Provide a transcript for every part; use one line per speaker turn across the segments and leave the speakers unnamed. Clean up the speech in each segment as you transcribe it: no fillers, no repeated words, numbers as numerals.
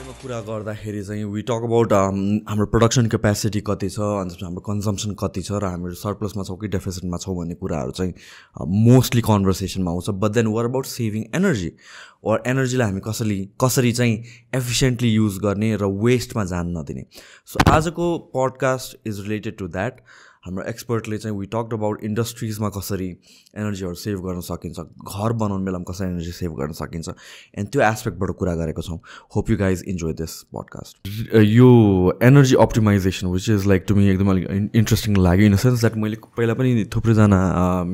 बारेमा कुरा गर्दाखेरि चाहिँ वी टक अबाउट हाम्रो प्रोडक्सन क्यापेसिटी कति छ अनि हाम्रो कन्जम्सन कति छ र हाम्रो सरप्लसमा छौँ कि डेफिसिटमा छौँ भन्ने कुराहरू चाहिँ मोस्टली कन्भर्सेसनमा आउँछ. But then were about saving energy और एनर्जीलाई हामी कसरी चाहिँ एफिसियन्टली युज गर्ने र वेस्टमा जान नदिने. सो आजको podcast is related to that. हाम्रो एक्सपर्टले चाहिँ वी टक्ड अबाउट इन्डस्ट्रिजमा कसरी एनर्जीहरू सेभ गर्न सकिन्छ, घर बनाउने बेलामा कसरी एनर्जी सेभ गर्न सकिन्छ एन्ड त्यो एस्पेक्टबाट कुरा गरेको छौँ. Hope you guys enjoy this podcast. यो energy optimization which is like to me एकदम अलिक इन्ट्रेस्टिङ लाग्यो इन द सेन्स द्याट मैले पहिला पनि थुप्रैजना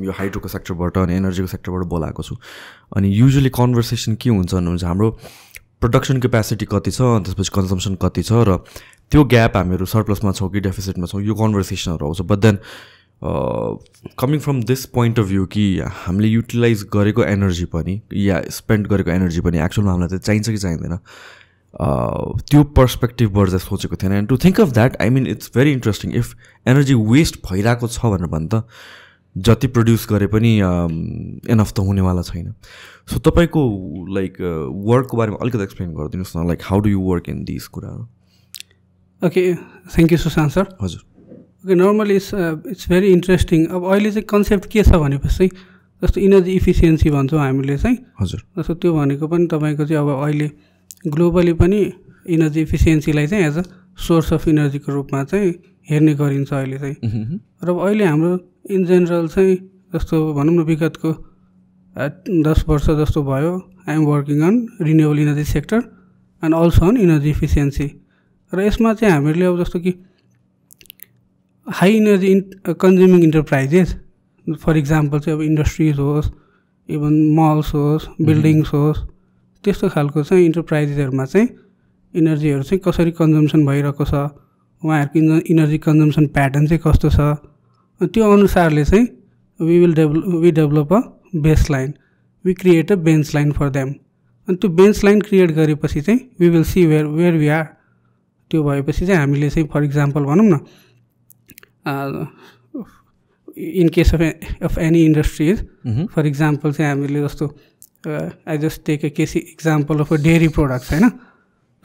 यो हाइड्रोको सेक्टरबाट अनि एनर्जीको सेक्टरबाट बोलाएको छु. अनि युजुअली कन्भर्सेसन के हुन्छ भन्नुहुन्छ हाम्रो प्रोडक्सन क्यापेसिटी कति छ अनि त्यसपछि कन्जम्सन कति छ र त्यो ग्याप हामीहरू सरप्लसमा छौँ कि डेफिसिटमा छौँ यो कन्भर्सेसनहरू आउँछ. But then coming from this point of view कि हामीले युटिलाइज गरेको एनर्जी पनि या स्पेन्ड गरेको एनर्जी पनि एक्चुअलमा हामीलाई चाहिँ चाहिन्छ कि चाहिँदैन त्यो पर्सपेक्टिभबाट चाहिँ सोचेको थिएन. And to think of that I mean it's very interesting. If energy waste भइरहेको छ भनेर भन् त जति प्रड्युस गरे पनि एनफ त हुनेवाला छैन. सो तपाईँको लाइक वर्कको बारेमा अलिकति एक्सप्लेन गरिदिनुहोस् न, like how do you work in this कुराहरू.
Okay, thank you Sushant sir.
हजुर.
Okay, normally it's very interesting. अब अहिले चाहिँ कन्सेप्ट के छ भनेपछि जस्तो इनर्जी इफिसियन्सी भन्छौँ हामीले चाहिँ.
हजुर.
जस्तो त्यो भनेको पनि तपाईँको चाहिँ अब अहिले ग्लोबली पनि इनर्जी इफिसियन्सीलाई चाहिँ एज अ सोर्स अफ इनर्जीको रूपमा चाहिँ हेर्ने गरिन्छ अहिले चाहिँ. र अब अहिले हाम्रो इन जेनरल चाहिँ जस्तो भनौँ न विगतको 10 वर्ष जस्तो भयो I am working on renewable energy sector and also on energy efficiency. र यसमा चाहिँ हामीले अब जस्तो कि high energy consuming enterprises for example चाहिँ अब इन्डस्ट्रिज होस्, इभन मल्स होस्, बिल्डिङ्स होस्, त्यस्तो खालको चाहिँ इन्टरप्राइजेसहरूमा चाहिँ इनर्जीहरू चाहिँ कसरी कन्जम्सन भइरहेको छ, उहाँहरूको इनर्जी कन्जम्सन प्याटर्न चाहिँ कस्तो छ, त्यो अनुसारले चाहिँ we develop a base line, we create a bench line for them. अनि त्यो बेन्च लाइन क्रिएट गरेपछि चाहिँ we will see where we are. त्यो भएपछि चाहिँ हामीले चाहिँ फर इक्जाम्पल भनौँ न in case of any industries for example चाहिँ हामीले जस्तो I just take a case example of a dairy products होइन.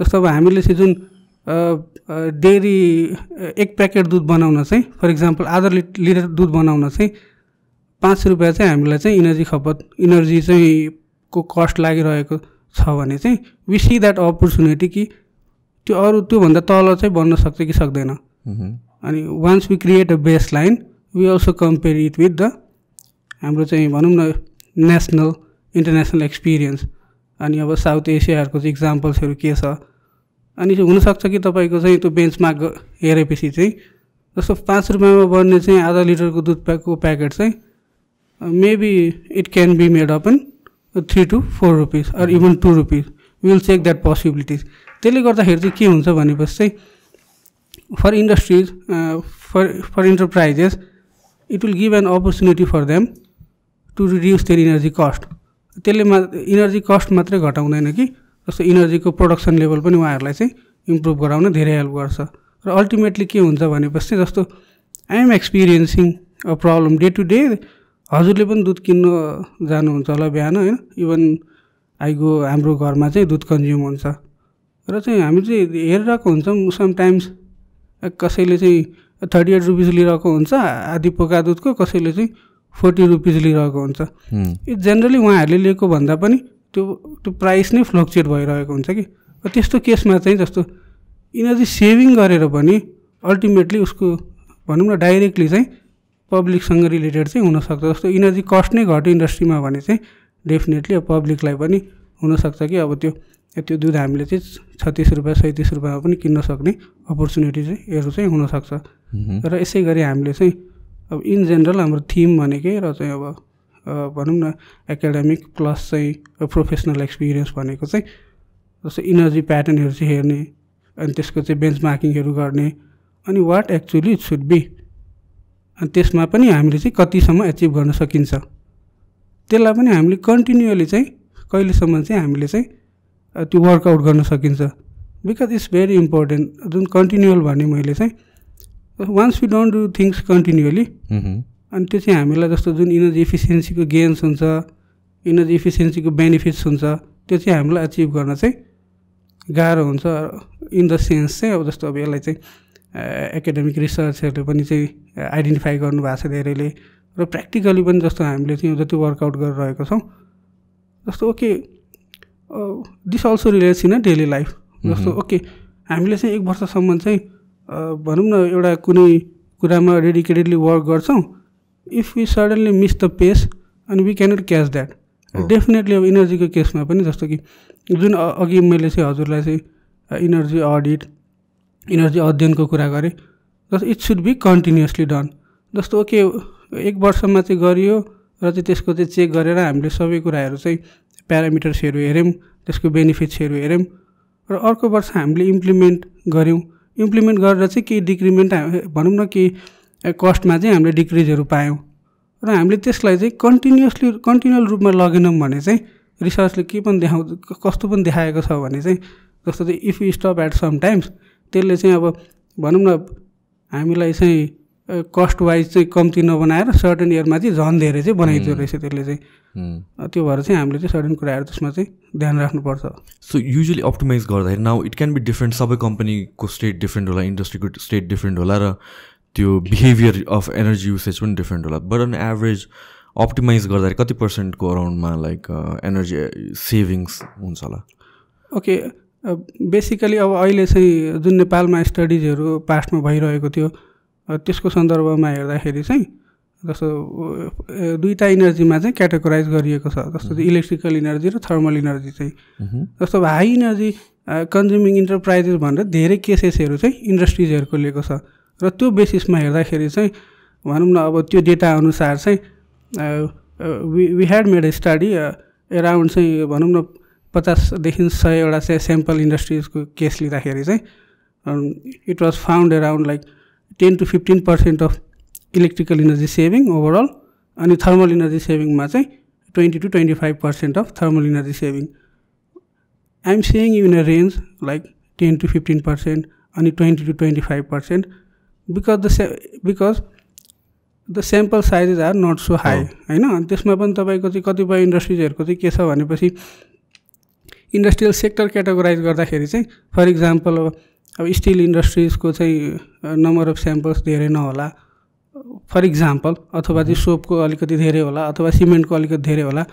जस्तो अब हामीले चाहिँ जुन डेरी एक प्याकेट दुध बनाउन चाहिँ फर इक्जाम्पल आधा लिटर दुध बनाउन चाहिँ 5 रुपियाँ चाहिँ हामीलाई चाहिँ इनर्जी चाहिँ को कस्ट लागिरहेको छ भने चाहिँ वी सी द्याट अपर्च्युनिटी कि त्यो अरू त्योभन्दा तल चाहिँ बन्न सक्छ कि सक्दैन. अनि once we create a base line we also compare it with the हाम्रो चाहिँ भनौँ न नेसनल इन्टरनेसनल एक्सपिरियन्स. अनि अब साउथ एसियाहरूको चाहिँ इक्जाम्पल्सहरू के छ. अनि हुनसक्छ कि तपाईँको चाहिँ त्यो बेन्चमार्क हेरेपछि चाहिँ जस्तो 5 रुपियाँमा बन्ने चाहिँ आधा लिटरको दुधको प्याकेट चाहिँ maybe it can be made up in 3 to 4 rupees or even 2 rupees. We will check that possibilities. त्यसले गर्दाखेरि चाहिँ के हुन्छ भनेपछि चाहिँ for industries for enterprises it will give an opportunity for them to reduce their energy cost. त्यसले energy cost मात्रै घटाउँदैन कि जस्तो इनर्जीको प्रोडक्सन लेभल पनि उहाँहरूलाई चाहिँ इम्प्रुभ गराउन धेरै हेल्प गर्छ. र अल्टिमेटली के हुन्छ भनेपछि जस्तो I am experiencing a problem day to day. हजुरले पनि दुध किन्नु जानुहुन्छ होला बिहान होइन, इभन हाम्रो घरमा चाहिँ दुध कन्ज्युम हुन्छ र चाहिँ हामी चाहिँ हेरिरहेको हुन्छौँ समटाइम्स कसैले चाहिँ 38 रुपिस लिइरहेको हुन्छ आधी पोका दुधको, कसैले चाहिँ 40 रुपिस लिइरहेको हुन्छ. इट जेनरली उहाँहरूले लिएको भन्दा पनि त्यो प्राइस नै फ्लक्चुएट भइरहेको हुन्छ कि. त्यस्तो केसमा चाहिँ जस्तो इनर्जी सेभिङ गरेर पनि अल्टिमेटली उसको भनौँ न डाइरेक्टली चाहिँ पब्लिकसँग रिलेटेड चाहिँ हुनसक्छ. जस्तो इनर्जी कस्ट नै घट्यो इन्डस्ट्रीमा भने चाहिँ डेफिनेटली अब पब्लिकलाई पनि हुनसक्छ कि अब त्यो दुध हामीले चाहिँ 36 रुपियाँ 37 रुपियाँमा पनि किन्न सक्ने अपर्च्युनिटी चाहिँ हुनसक्छ. र यसै गरी हामीले चाहिँ अब इन जेनरल हाम्रो थिम भनेकै र चाहिँ अब भनौँ न एकाडेमिक प्लस चाहिँ प्रोफेसनल एक्सपिरियन्स भनेको चाहिँ जस्तो इनर्जी प्याटर्नहरू चाहिँ हेर्ने अनि त्यसको चाहिँ बेन्चमार्किङहरू गर्ने अनि what actually it should be. अनि त्यसमा पनि हामीले चाहिँ कतिसम्म एचिभ गर्न सकिन्छ त्यसलाई पनि हामीले कन्टिन्युअली चाहिँ कहिलेसम्म चाहिँ हामीले चाहिँ त्यो वर्कआउट गर्न सकिन्छ. Because it's very important. जुन कन्टिन्युअल भने मैले चाहिँ once we don't do things continually अनि त्यो चाहिँ हामीलाई जस्तो जुन इनर्जी इफिसियन्सीको गेन्स हुन्छ, इनर्जी इफिसियन्सीको बेनिफिट्स हुन्छ, त्यो चाहिँ हामीलाई अचिभ गर्न चाहिँ गाह्रो हुन्छ इन द सेन्स चाहिँ अब जस्तो अब यसलाई चाहिँ एकाडेमिक रिसर्चहरूले पनि चाहिँ आइडेन्टिफाई गर्नुभएको छ धेरैले र प्र्याक्टिकली पनि जस्तो हामीले चाहिँ जति वर्कआउट गरिरहेको छौँ जस्तो okay this also relates in daily life जस्तो ओके हामीले चाहिँ 1 वर्षसम्म चाहिँ भनौँ न एउटा कुनै कुरामा डेडिकेटेडली वर्क गर्छौँ if we suddenly miss the pace अनि we cannot catch that definitely अब इनर्जीको केसमा पनि जस्तो कि जुन अघि मैले चाहिँ हजुरलाई चाहिँ इनर्जी अडिट इनर्जी अध्ययनको कुरा गरेँ जस्तो it should be continuously done जस्तो ओके 1 वर्षमा चाहिँ गरियो र चाहिँ त्यसको चाहिँ चेक गरेर हामीले सबै कुराहरू चाहिँ प्यारामिटर्सहरू हेऱ्यौँ त्यसको बेनिफिट्सहरू हेऱ्यौँ र अर्को वर्ष हामीले इम्प्लिमेन्ट गऱ्यौँ इम्प्लिमेन्ट गरेर चाहिँ केही डिक्रिमेन्ट भनौँ न कि कस्टमा चाहिँ हामीले डिक्रिजहरू पायौँ र हामीले त्यसलाई चाहिँ कन्टिन्युअल रूपमा लगेनौँ भने चाहिँ रिसर्चले के पनि कस्तो पनि देखाएको छ भने चाहिँ जस्तो चाहिँ if you stop at some times त्यसले चाहिँ अब भनौँ न हामीलाई चाहिँ कस्ट वाइज चाहिँ कम्ती नबनाएर सर्टेन इयरमा चाहिँ झन् धेरै चाहिँ बनाइदिँदो रहेछ त्यसले चाहिँ त्यो भएर चाहिँ हामीले चाहिँ सर्टेन कुराहरू त्यसमा चाहिँ ध्यान राख्नुपर्छ
सो युजली अप्टिमाइज गर्दाखेरि now it can be different सबै कम्पनीको स्टेट डिफ्रेन्ट होला इन्डस्ट्रीको स्टेट डिफ्रेन्ट होला र त्यो बिहेभियर अफ एनर्जी युसेज पनि डिफ्रेन्ट होला बट अन एभरेज अप्टिमाइज गर्दाखेरि कति पर्सेन्टको अराउन्डमा लाइक एनर्जी सेभिङ्स हुन्छ होला
ओके बेसिकली अब अहिले चाहिँ जुन नेपालमा स्टडिजहरू पास्टमा भइरहेको थियो त्यसको सन्दर्भमा हेर्दाखेरि चाहिँ जस्तो 2टा इनर्जीमा चाहिँ क्याटेगोराइज गरिएको छ जस्तो चाहिँ इलेक्ट्रिकल इनर्जी र थर्मल इनर्जी चाहिँ जस्तो हाई इनर्जी कन्ज्युमिङ इन्टरप्राइजेस भनेर धेरै केसेसहरू चाहिँ इन्डस्ट्रिजहरूको लिएको छ र त्यो बेसिसमा हेर्दाखेरि चाहिँ भनौँ न अब त्यो डेटा अनुसार चाहिँ we had made a study around चाहिँ भनौँ न 50देखि 100वटा चाहिँ स्याम्पल इन्डस्ट्रिजको केस लिँदाखेरि चाहिँ it was found around like 10 to 15% of electrical energy saving overall अनि थर्मल इनर्जी सेभिङमा चाहिँ 20 to 25% of thermal energy saving I am saying in a range like 10 to 15% अनि 20 to 25% because the sample sizes are not so high होइन अनि त्यसमा पनि तपाईँको चाहिँ कतिपय इन्डस्ट्रिजहरूको चाहिँ के छ भनेपछि इन्डस्ट्रियल सेक्टर क्याटेगोराइज गर्दाखेरि चाहिँ फर इक्जाम्पल अब स्टिल इन्डस्ट्रिजको चाहिँ नम्बर अफ स्याम्पल्स धेरै नहोला फर इक्जाम्पल अथवा चाहिँ सोपको अलिकति धेरै होला अथवा सिमेन्टको अलिकति धेरै होला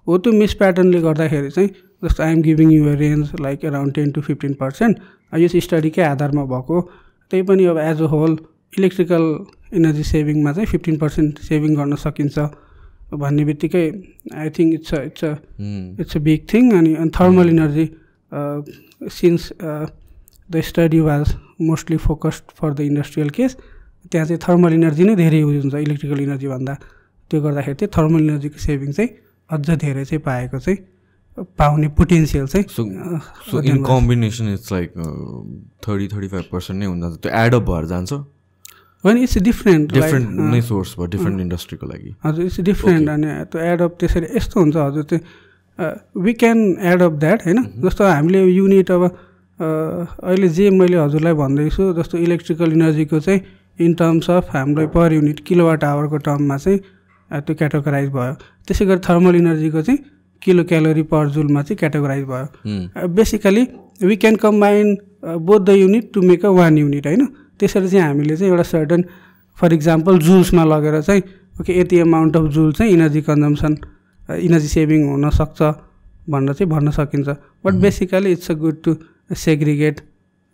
हो त्यो मिस प्याटर्नले गर्दाखेरि चाहिँ जस्तो I am giving you a range like around 10 to 15% यो चाहिँ स्टडीकै आधारमा भएको त्यही पनि अब as a whole electrical energy सेभिङमा चाहिँ 15% सेभिङ गर्न सकिन्छ भन्ने बित्तिकै I think it's a big thing अनि thermal energy since the study was mostly focused for the industrial case त्यहाँ चाहिँ थर्मल इनर्जी नै धेरै युज हुन्छ इलेक्ट्रिकल इनर्जी भन्दा त्यो गर्दाखेरि चाहिँ थर्मल इनर्जीको सेभिङ चाहिँ अझ धेरै चाहिँ पाएको चाहिँ पाउने पोटेन्सियल चाहिँ
so in combination it's like 30-35% नै हुन्छ त्यो एडअप भएर जान्छ
होइन इट्स डिफ्रेन्ट
नै सोर्स भयो डिफ्रेन्ट इन्डस्ट्रीको लागि
हजुर इट्स डिफ्रेन्ट अनि त्यो एडअप त्यसरी यस्तो हुन्छ हजुर त्यो वी क्यान एडअप द्याट होइन जस्तो हामीले युनिट अब अहिले जे मैले हजुरलाई भन्दैछु जस्तो इलेक्ट्रिकल इनर्जीको चाहिँ इन टर्म्स अफ हामीलाई पर युनिट किलोवाट आवरको टर्ममा चाहिँ त्यो क्याटेगोराइज भयो त्यसै गरी थर्मल इनर्जीको चाहिँ किलो क्यालोरी पर जुलमा चाहिँ क्याटेगोराइज भयो basically we can combine both the unit to make a one unit होइन त्यसरी चाहिँ हामीले चाहिँ एउटा सर्टन फर इक्जाम्पल जुल्समा लगेर चाहिँ ओके यति अमाउन्ट अफ जुल चाहिँ इनर्जी कन्जम्सन इनर्जी सेभिङ हुनसक्छ भनेर चाहिँ भन्न सकिन्छ but basically it's a good to segregate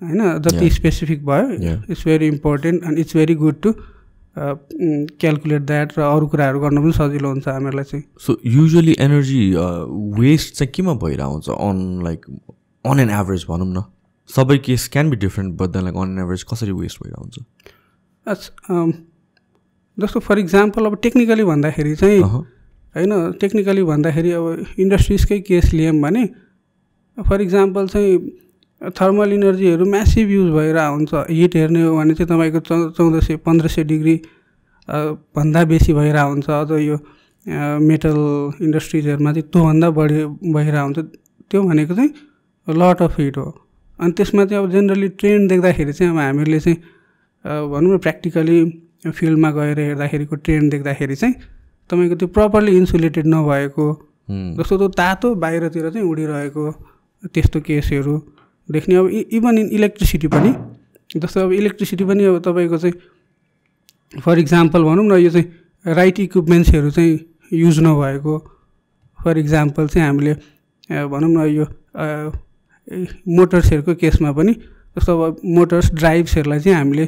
होइन जति स्पेसिफिक भयो it's very important and it's very good to calculate that र अरू कुराहरू गर्न पनि सजिलो हुन्छ हामीहरूलाई चाहिँ
सो युजली एनर्जी वेस्ट चाहिँ केमा भइरहेको हुन्छ अन एन एभरेज भनौँ न सबै case can be different but then like on an average कसरी वेस्ट भइरहेको हुन्छ
अच्छा जस्तो फर इक्जाम्पल अब टेक्निकली भन्दाखेरि चाहिँ होइन टेक्निकली भन्दाखेरि अब इन्डस्ट्रिजकै केस लियौँ भने फर इक्जाम्पल चाहिँ थर्मल इनर्जीहरू म्यासिभ युज भइरहेको हुन्छ हिट हेर्ने हो भने चाहिँ तपाईँको 1400-1500 डिग्री भन्दा बेसी भइरहेको हुन्छ अझ यो मेटल इन्डस्ट्रिजहरूमा चाहिँ त्योभन्दा बढी भइरहेको हुन्छ त्यो भनेको चाहिँ लट अफ हिट हो अनि त्यसमा चाहिँ अब जेनरली ट्रेन्ड देख्दाखेरि चाहिँ अब हामीहरूले चाहिँ भनौँ न प्र्याक्टिकली फिल्डमा गएर हेर्दाखेरिको ट्रेन्ड देख्दाखेरि चाहिँ तपाईँको त्यो प्रपरली इन्सुलेटेड नभएको जस्तो त्यो तातो बाहिरतिर चाहिँ उडिरहेको त्यस्तो केसहरू देख्ने। अब इभन इन इलेक्ट्रिसिटी पनि, जस्तो अब इलेक्ट्रिसिटी पनि अब तपाईँको चाहिँ फर इक्जाम्पल भनौँ न, यो चाहिँ राइट इक्विपमेन्ट्सहरू चाहिँ युज नभएको। फर इक्जाम्पल चाहिँ हामीले भनौँ न यो मोटर्सहरूको केसमा पनि, जस्तो अब मोटर्स ड्राइभ्सहरूलाई चाहिँ हामीले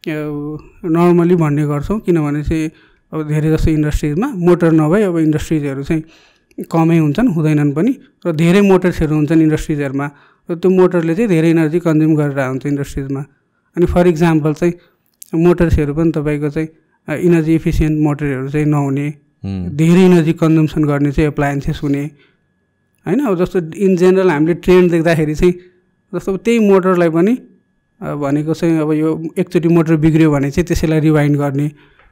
नर्मली भन्ने गर्छौँ, किनभने चाहिँ अब धेरै जस्तो इन्डस्ट्रिजमा मोटर नभए अब इन्डस्ट्रिजहरू चाहिँ कमै हुन्छन्, हुँदैनन् पनि, र धेरै मोटर्सहरू हुन्छन् इन्डस्ट्रिजहरूमा, र त्यो मोटरले चाहिँ धेरै इनर्जी कन्ज्युम गरेर हुन्छ इन्डस्ट्रिजमा। अनि फर इक्जाम्पल चाहिँ मोटर्सहरू पनि तपाईँको चाहिँ इनर्जी इफिसियन्ट मोटरहरू चाहिँ नहुने, धेरै इनर्जी कन्जम्सन गर्ने चाहिँ एप्लायन्सेस हुने होइन। अब जस्तो इन जेनरल हामीले ट्रेन्ड देख्दाखेरि चाहिँ जस्तो त्यही मोटरलाई पनि भनेको चाहिँ अब यो एकचोटि मोटर बिग्रियो भने चाहिँ त्यसैलाई रिवाइन्ड गर्ने,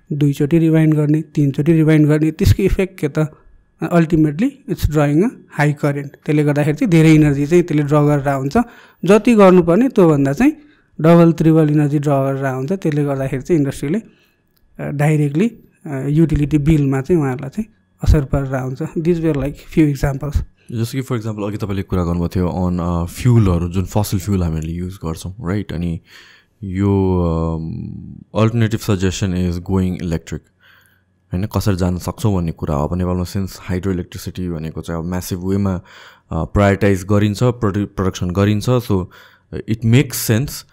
2 चोटि रिवाइन्ड गर्ने, 3 चोटि रिवाइन्ड गर्ने, त्यसको इफेक्ट के त ultimately it's drawing a high current. त्यसले गर्दाखेरि चाहिँ धेरै इनर्जी चाहिँ त्यसले ड्र गरेर हुन्छ, जति गर्नुपर्ने त्योभन्दा चाहिँ डबल ट्रिबल इनर्जी ड्र गरेर हुन्छ। त्यसले गर्दाखेरि चाहिँ इन्डस्ट्रीले डाइरेक्टली युटिलिटी बिलमा चाहिँ उहाँहरूलाई चाहिँ असर परेर हुन्छ। This where like few examples.
जस्तो कि फर इक्जाम्पल अघि तपाईँले कुरा गर्नुभएको थियो अन फ्युलहरू, जुन फसिल फ्युल हामीले युज गर्छौँ, राइट? अनि यो alternative suggestion is going electric होइन, कसरी जान सक्छौँ भन्ने कुरा हो। अब नेपालमा सिन्स हाइड्रो इलेक्ट्रिसिटी भनेको चाहिँ अब म्यासिभ वेमा प्रायोरिटाइज गरिन्छ, प्रोडक्सन गरिन्छ, so it makes sense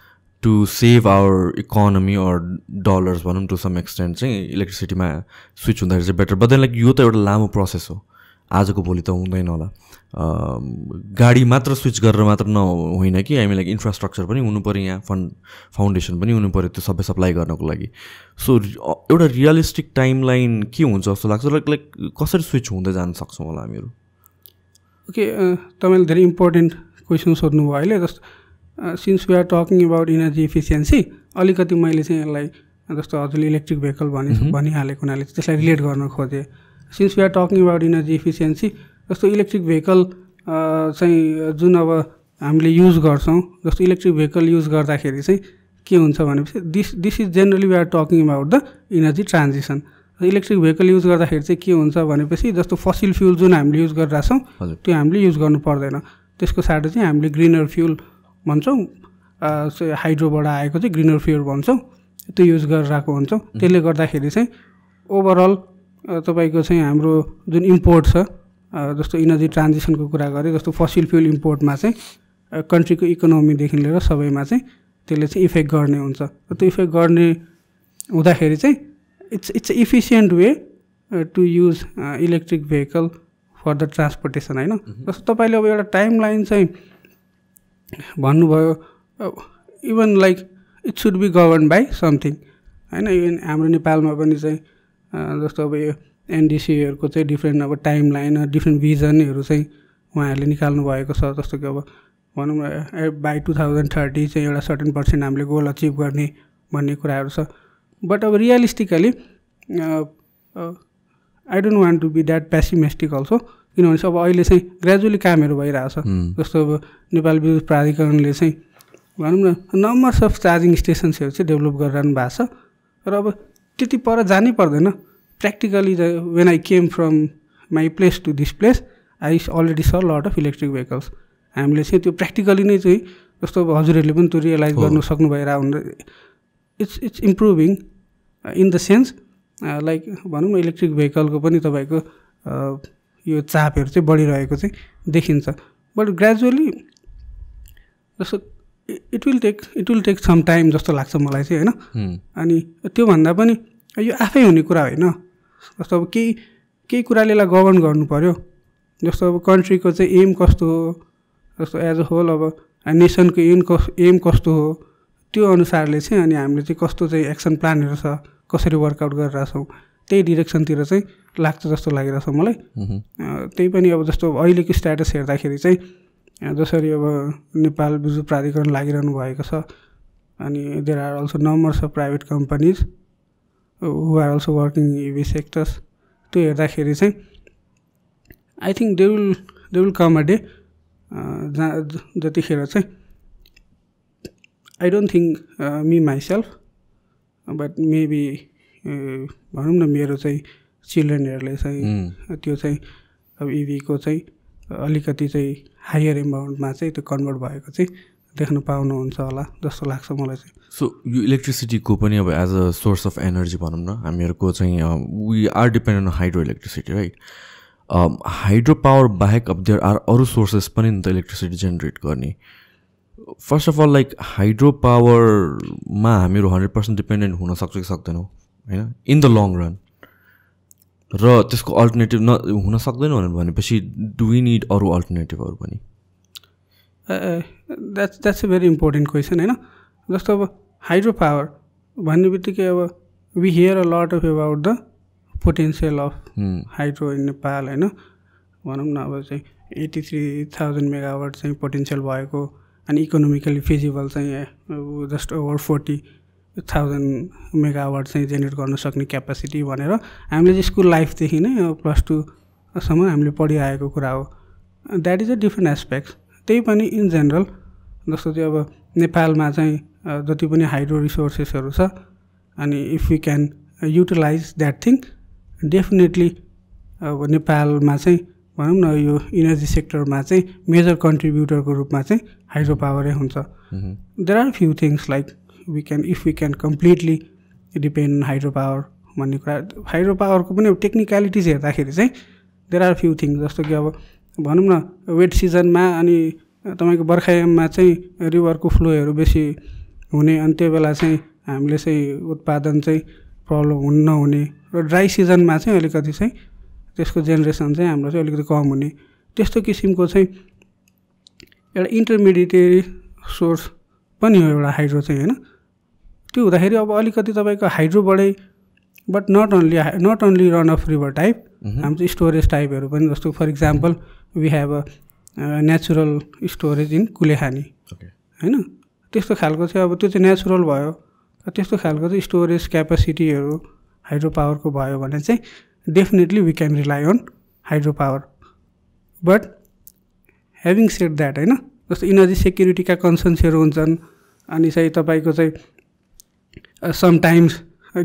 to save our economy or dollars भनौँ टु सम एक्सटेन्ट चाहिँ इलेक्ट्रिसिटीमा स्विच हुँदाखेरि चाहिँ बेटर। बट देन लाइक यो त एउटा लामो प्रोसेस हो, आजको भोलि त हुँदैन होला। गाडी मात्र स्विच गरेर मात्र होइन कि, हामी लाइक इन्फ्रास्ट्रक्चर पनि हुनु पऱ्यो, यहाँ फाउन्डेसन पनि हुनु पऱ्यो त्यो सबै सप्लाई गर्नको लागि। सो एउटा रियलिस्टिक टाइमलाइन के हुन्छ जस्तो लाग्छ, लाइक कसरी स्विच हुँदै जान सक्छौँ होला हामीहरू?
ओके, तपाईँले धेरै इम्पोर्टेन्ट क्वेसन सोध्नुभयो अहिले। जस्तो since we are talking about energy efficiency, अलिकति मैले चाहिँ यसलाई जस्तो हजुरले इलेक्ट्रिक भेहिकल भनिहालेको हुनाले त्यसलाई रिलेट गर्न खोजेँ। Since we are talking about energy efficiency, जस्तो इलेक्ट्रिक भेहिकल चाहिँ जुन अब हामीले युज गर्छौँ, जस्तो इलेक्ट्रिक भेहिकल युज गर्दाखेरि चाहिँ के हुन्छ भनेपछि this is generally we are talking about the energy transition. Electric vehicle use गर्दाखेरि चाहिँ के हुन्छ भनेपछि जस्तो फसिल फ्युल जुन हामीले युज गरिरहेछौँ त्यो हामीले युज गर्नु पर्दैन, त्यसको साटो चाहिँ हामीले ग्रिनर फ्युल भन्छौँ, हाइड्रोबाट आएको चाहिँ ग्रिनर फ्युल भन्छौँ, त्यो युज गरिरहेको हुन्छौँ। त्यसले गर्दाखेरि चाहिँ ओभरअल तपाईँको चाहिँ हाम्रो जुन इम्पोर्ट छ, जस्तो इनर्जी ट्रान्जिसनको कुरा गरेँ, जस्तो फसिल फ्युल इम्पोर्टमा चाहिँ कन्ट्रीको इकोनोमीदेखि लिएर सबैमा चाहिँ त्यसले चाहिँ इफेक्ट गर्ने हुन्छ। त्यो इफेक्ट गर्ने हुँदाखेरि चाहिँ it's efficient way to use electric vehicle for the transportation होइन। जस्तो तपाईँले अब एउटा टाइम लाइन चाहिँ भन्नुभयो, even like it should be govern by something होइन। इभन हाम्रो नेपालमा पनि चाहिँ जस्तो अब यो एनडिसीहरूको चाहिँ डिफ्रेन्ट अब टाइम लाइन, डिफ्रेन्ट भिजनहरू चाहिँ उहाँहरूले निकाल्नु भएको छ। जस्तो कि अब भनौँ न बाई 2030 चाहिँ एउटा सर्टेन % हामीले गोल अचिभ गर्ने भन्ने कुराहरू छ। बट अब realistically I don't want to be that pessimistic also, किनभने अब अहिले चाहिँ ग्रेजुअली कामहरू भइरहेछ। जस्तो अब नेपाल विद्युत प्राधिकरणले चाहिँ भनौँ न नम्बर्स अफ चार्जिङ स्टेसन्सहरू चाहिँ डेभलप गरिरहनु भएको छ, र अब त्यति पर जानै पर्दैन। Practically when I came from my place to this place I already saw lot of electric vehicles. हामीले चाहिँ त्यो प्र्याक्टिकली नै चाहिँ जस्तो अब हजुरहरूले पनि त्यो रियलाइज गर्नु सक्नु भइरहेको हुन्छ। It's improving in the sense like भनौँ न इलेक्ट्रिक भेहिकलको पनि तपाईँको यो चापहरू चाहिँ बढिरहेको चाहिँ देखिन्छ। बट ग्रेजुअली जस्तो it will take some time जस्तो लाग्छ मलाई चाहिँ होइन। अनि त्योभन्दा पनि यो आफै हुने कुरा होइन। जस्तो अब केही कुराले यसलाई गभर्न गर्नु पऱ्यो। जस्तो अब कन्ट्रीको चाहिँ एम कस्तो हो, जस्तो एज अ होल अब नेसनको एम कस्तो हो, त्यो अनुसारले चाहिँ अनि हामीले चाहिँ कस्तो चाहिँ एक्सन प्लानहरू छ, कसरी वर्कआउट गरिरहेछौँ, त्यही डिरेक्सनतिर चाहिँ लाग्छ जस्तो लागिरहेछ मलाई। त्यही पनि अब जस्तो अहिलेको स्ट्याटस हेर्दाखेरि चाहिँ जसरी अब नेपाल विद्युत प्राधिकरण लागिरहनु भएको छ, अनि there are also numbers of private companies who are also working EV sectors, त्यो हेर्दाखेरि चाहिँ I think they will come a day जतिखेर चाहिँ I don't think me myself but maybe भनौँ न मेरो चाहिँ चिल्ड्रेनहरूले चाहिँ त्यो चाहिँ अब इभीको चाहिँ अलिकति चाहिँ हायर एमाउन्टमा चाहिँ त्यो कन्भर्ट भएको चाहिँ देख्न पाउनुहुन्छ होला जस्तो लाग्छ मलाई चाहिँ।
सो यो इलेक्ट्रिसिटीको पनि अब as a source of energy भनौँ न, हामीहरूको चाहिँ we are dependent on hydro electricity right. Hydro power बाहेक अब देयर आर अरू सोर्सेस पनि नि त इलेक्ट्रिसिटी जेनेरेट गर्ने। First of all like hydro पावरमा हामीहरू 100% डिपेन्डेन्ट हुन सक्छ कि सक्दैनौँ होइन इन द लङ रन, र त्यसको अल्टरनेटिभ हुन सक्दैन भनेपछि डु वी निड अरू अल्टरनेटिभहरू पनि?
That's a very important question होइन। जस्तो अब हाइड्रो पावर भन्ने बित्तिकै अब we hear a lot of about the potential of hydro in Nepal होइन। भनौँ न अब चाहिँ 83,000 मेगावाट चाहिँ पोटेन्सियल भएको, अनि इकोनोमिकली फिजिबल चाहिँ जस्ट ओभर 40,000 मेगावाट चाहिँ जेनेरेट गर्न सक्ने क्यापासिटी भनेर हामीले चाहिँ स्कुल लाइफदेखि नै +2सम्म हामीले पढिआएको कुरा हो। That is a different aspect. त्यही पनि इन जेनरल जस्तो चाहिँ अब नेपालमा चाहिँ जति पनि हाइड्रो रिसोर्सेसहरू छ, अनि if we can utilise that thing definitely अब नेपालमा चाहिँ भनौँ न यो इनर्जी सेक्टरमा चाहिँ मेजर कन्ट्रिब्युटरको रूपमा चाहिँ हाइड्रो पावरै हुन्छ। There are few things like if we can completely depend on hydro power भन्ने कुरा। हाइड्रो पावरको पनि अब टेक्निकलिटिज हेर्दाखेरि चाहिँ देयर आर फ्यु थिङ्स, जस्तो कि अब भनौँ न वेट सिजनमा अनि तपाईँको बर्खायाममा चाहिँ रिभरको फ्लोहरू बेसी हुने, अनि त्यो बेला चाहिँ हामीले चाहिँ उत्पादन चाहिँ प्रब्लम नहुने, र ड्राई सिजनमा चाहिँ अलिकति चाहिँ त्यसको जेनेरेसन चाहिँ हाम्रो चाहिँ अलिकति कम हुने, त्यस्तो किसिमको चाहिँ एउटा इन्टरमिडिएटरी सोर्स पनि हो एउटा हाइड्रो चाहिँ होइन। त्यो हुँदाखेरि अब अलिकति तपाईँको हाइड्रोबाटै but not only run of river type, हाम्रो चाहिँ स्टोरेज टाइपहरू पनि, जस्तो for example we have a natural storage in Kulekhani होइन। त्यस्तो खालको चाहिँ अब त्यो चाहिँ नेचुरल भयो, त्यस्तो खालको चाहिँ स्टोरेज क्यापासिटीहरू हाइड्रो पावरको भयो भने चाहिँ definitely we can rely on hydro power. But having said that होइन, जस्तो इनर्जी सेक्युरिटीका कन्सर्न्सहरू हुन्छन्, अनि चाहिँ तपाईँको चाहिँ समटाइम्स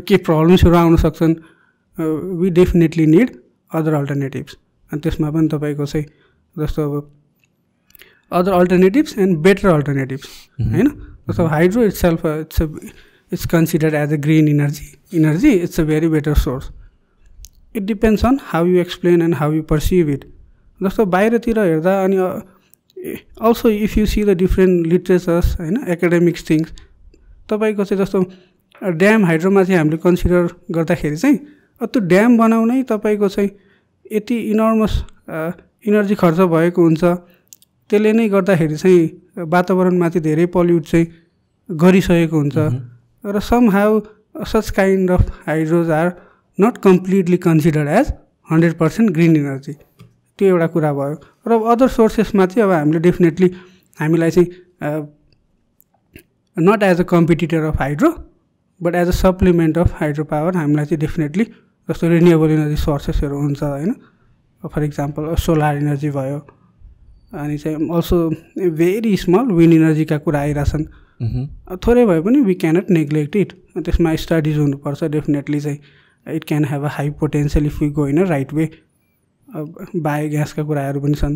के प्रब्लम्सहरू आउन सक्छन्, we definitely need other alternatives. अनि त्यसमा पनि तपाईँको चाहिँ जस्तो अब other alternatives and better alternatives होइन। जस्तो hydro itself it's considered as a green energy, it's a very better source. It depends on how you explain and how you perceive it. जस्तो बाहिरतिर हेर्दा, अनि also if you see the different literatures होइन, academics things, तपाईँको चाहिँ जस्तो dam हाइड्रोमा चाहिँ हामीले कन्सिडर गर्दाखेरि चाहिँ त्यो ड्याम बनाउनै तपाईँको चाहिँ यति इनर्मस इनर्जी खर्च भएको हुन्छ, त्यसले नै गर्दाखेरि चाहिँ वातावरणमा चाहिँ धेरै पल्युट चाहिँ गरिसकेको हुन्छ, र somehow such kind of hydros are not completely considered as 100% green energy. त्यो एउटा कुरा भयो। र अदर सोर्सेसमा चाहिँ अब हामीले डेफिनेटली हामीलाई चाहिँ not as a competitor of hydro but as a supplement of hydro power हामीलाई चाहिँ डेफिनेटली जस्तो रिन्युएबल इनर्जी सोर्सेसहरू हुन्छ होइन। फर इक्जाम्पल सोलर इनर्जी भयो, अनि चाहिँ अल्सो भेरी स्मल विन्ड इनर्जीका कुरा आइरहेछन्। थोरै भए पनि वी क्यानट नेग्लेक्ट इट। त्यसमा स्टडिज हुनुपर्छ डेफिनेटली चाहिँ। It can have a high potential if you go in a right way. बायोग्यासका कुराहरू पनि छन्,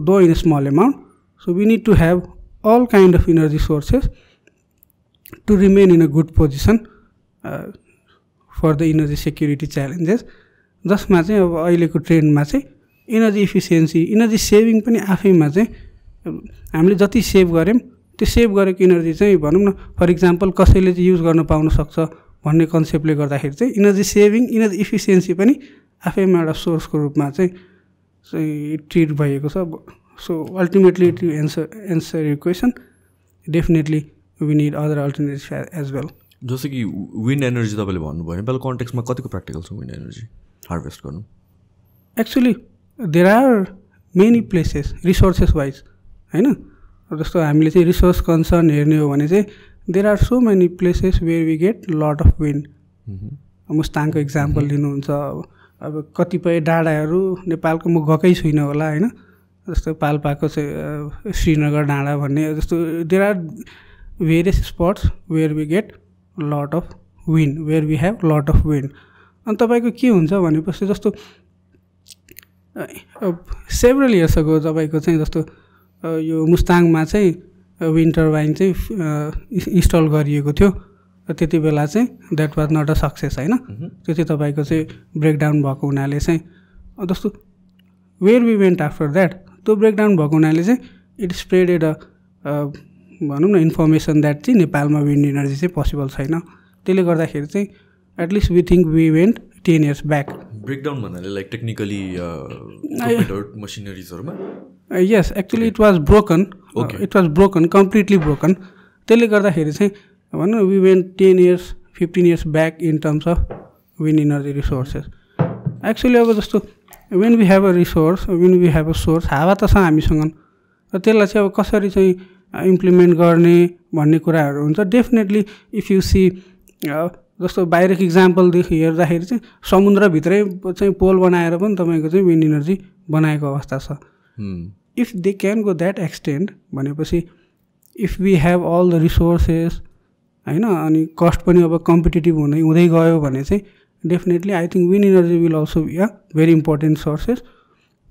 though in small amount. So we need to have all kind of energy sources to remain in a good position for the energy security challenges, जसमा चाहिँ अब अहिलेको ट्रेन्डमा चाहिँ energy efficiency, energy saving पनि आफैमा चाहिँ हामीले जति सेभ गऱ्यौँ त्यो सेभ गरेको इनर्जी चाहिँ भनौँ न फर इक्जाम्पल कसैले चाहिँ युज गर्न पाउन सक्छ भन्ने कन्सेप्टले गर्दाखेरि चाहिँ इनर्जी सेभिङ, इनर्जी इफिसियन्सी पनि आफैमा एउटा सोर्सको रूपमा चाहिँ ट्रिट भएको छ। सो अल्टिमेटली टु एन्सर यो question, definitely we need other alternative as well.
जस्तो कि विन्ड एनर्जी तपाईँले भन्नुभयो, नेपाल कन्टेक्समा कतिको प्र्याक्टिकल छ विन्ड एनर्जी हार्भेस्ट गर्नु?
Actually there are many places resources wise होइन। जस्तो हामीले चाहिँ रिसोर्स कन्सर्न हेर्ने हो भने चाहिँ there are so many places where we get lot of wind. मुस्ताङको इक्जाम्पल लिनुहुन्छ, अब कतिपय डाँडाहरू नेपालको म गएकै छुइनँ होला होइन, जस्तो पाल्पाको चाहिँ श्रीनगर डाँडा भन्ने जस्तो there are various spots where we get lot of wind, where we have lot of wind. अनि तपाईँको के हुन्छ भनेपछि जस्तो सेभरल इयर्स अगो तपाईँको चाहिँ जस्तो यो मुस्ताङमा चाहिँ विन्ड टर्बाइन चाहिँ इन्स्टल गरिएको थियो त्यति बेला चाहिँ that was not a success होइन त्यो चाहिँ तपाईँको चाहिँ ब्रेकडाउन भएको हुनाले चाहिँ जस्तो where we went after that त्यो ब्रेकडाउन भएको हुनाले चाहिँ इट स्प्रेडेड भनौँ न इन्फर्मेसन द्याट चाहिँ नेपालमा विन्ड इनर्जी चाहिँ पोसिबल छैन त्यसले गर्दाखेरि चाहिँ at least we think we went 10 years back
breakdown भन्नाले लाइक टेक्निकली मसिनरिजहरूमा
yes actually it was broken completely broken त्यसले गर्दाखेरि चाहिँ भनौँ we went 10 years 15 years back in terms of wind energy resources actually अब जस्तो when we have a resource when we have a source हावा त छ हामीसँग र त्यसलाई चाहिँ अब कसरी चाहिँ इम्प्लिमेन्ट गर्ने भन्ने कुराहरू हुन्छ डेफिनेटली इफ यु सी जस्तो बाहिरको इक्जाम्पलदेखि हेर्दाखेरि चाहिँ समुद्रभित्रै चाहिँ पोल बनाएर पनि तपाईँको चाहिँ विन्ड इनर्जी बनाएको अवस्था छ if they can go that extend भनेपछि if we have all the resources होइन अनि कस्ट पनि अब कम्पिटेटिभ हुँदै गयो भने चाहिँ definitely I think wind energy will also be a very important sources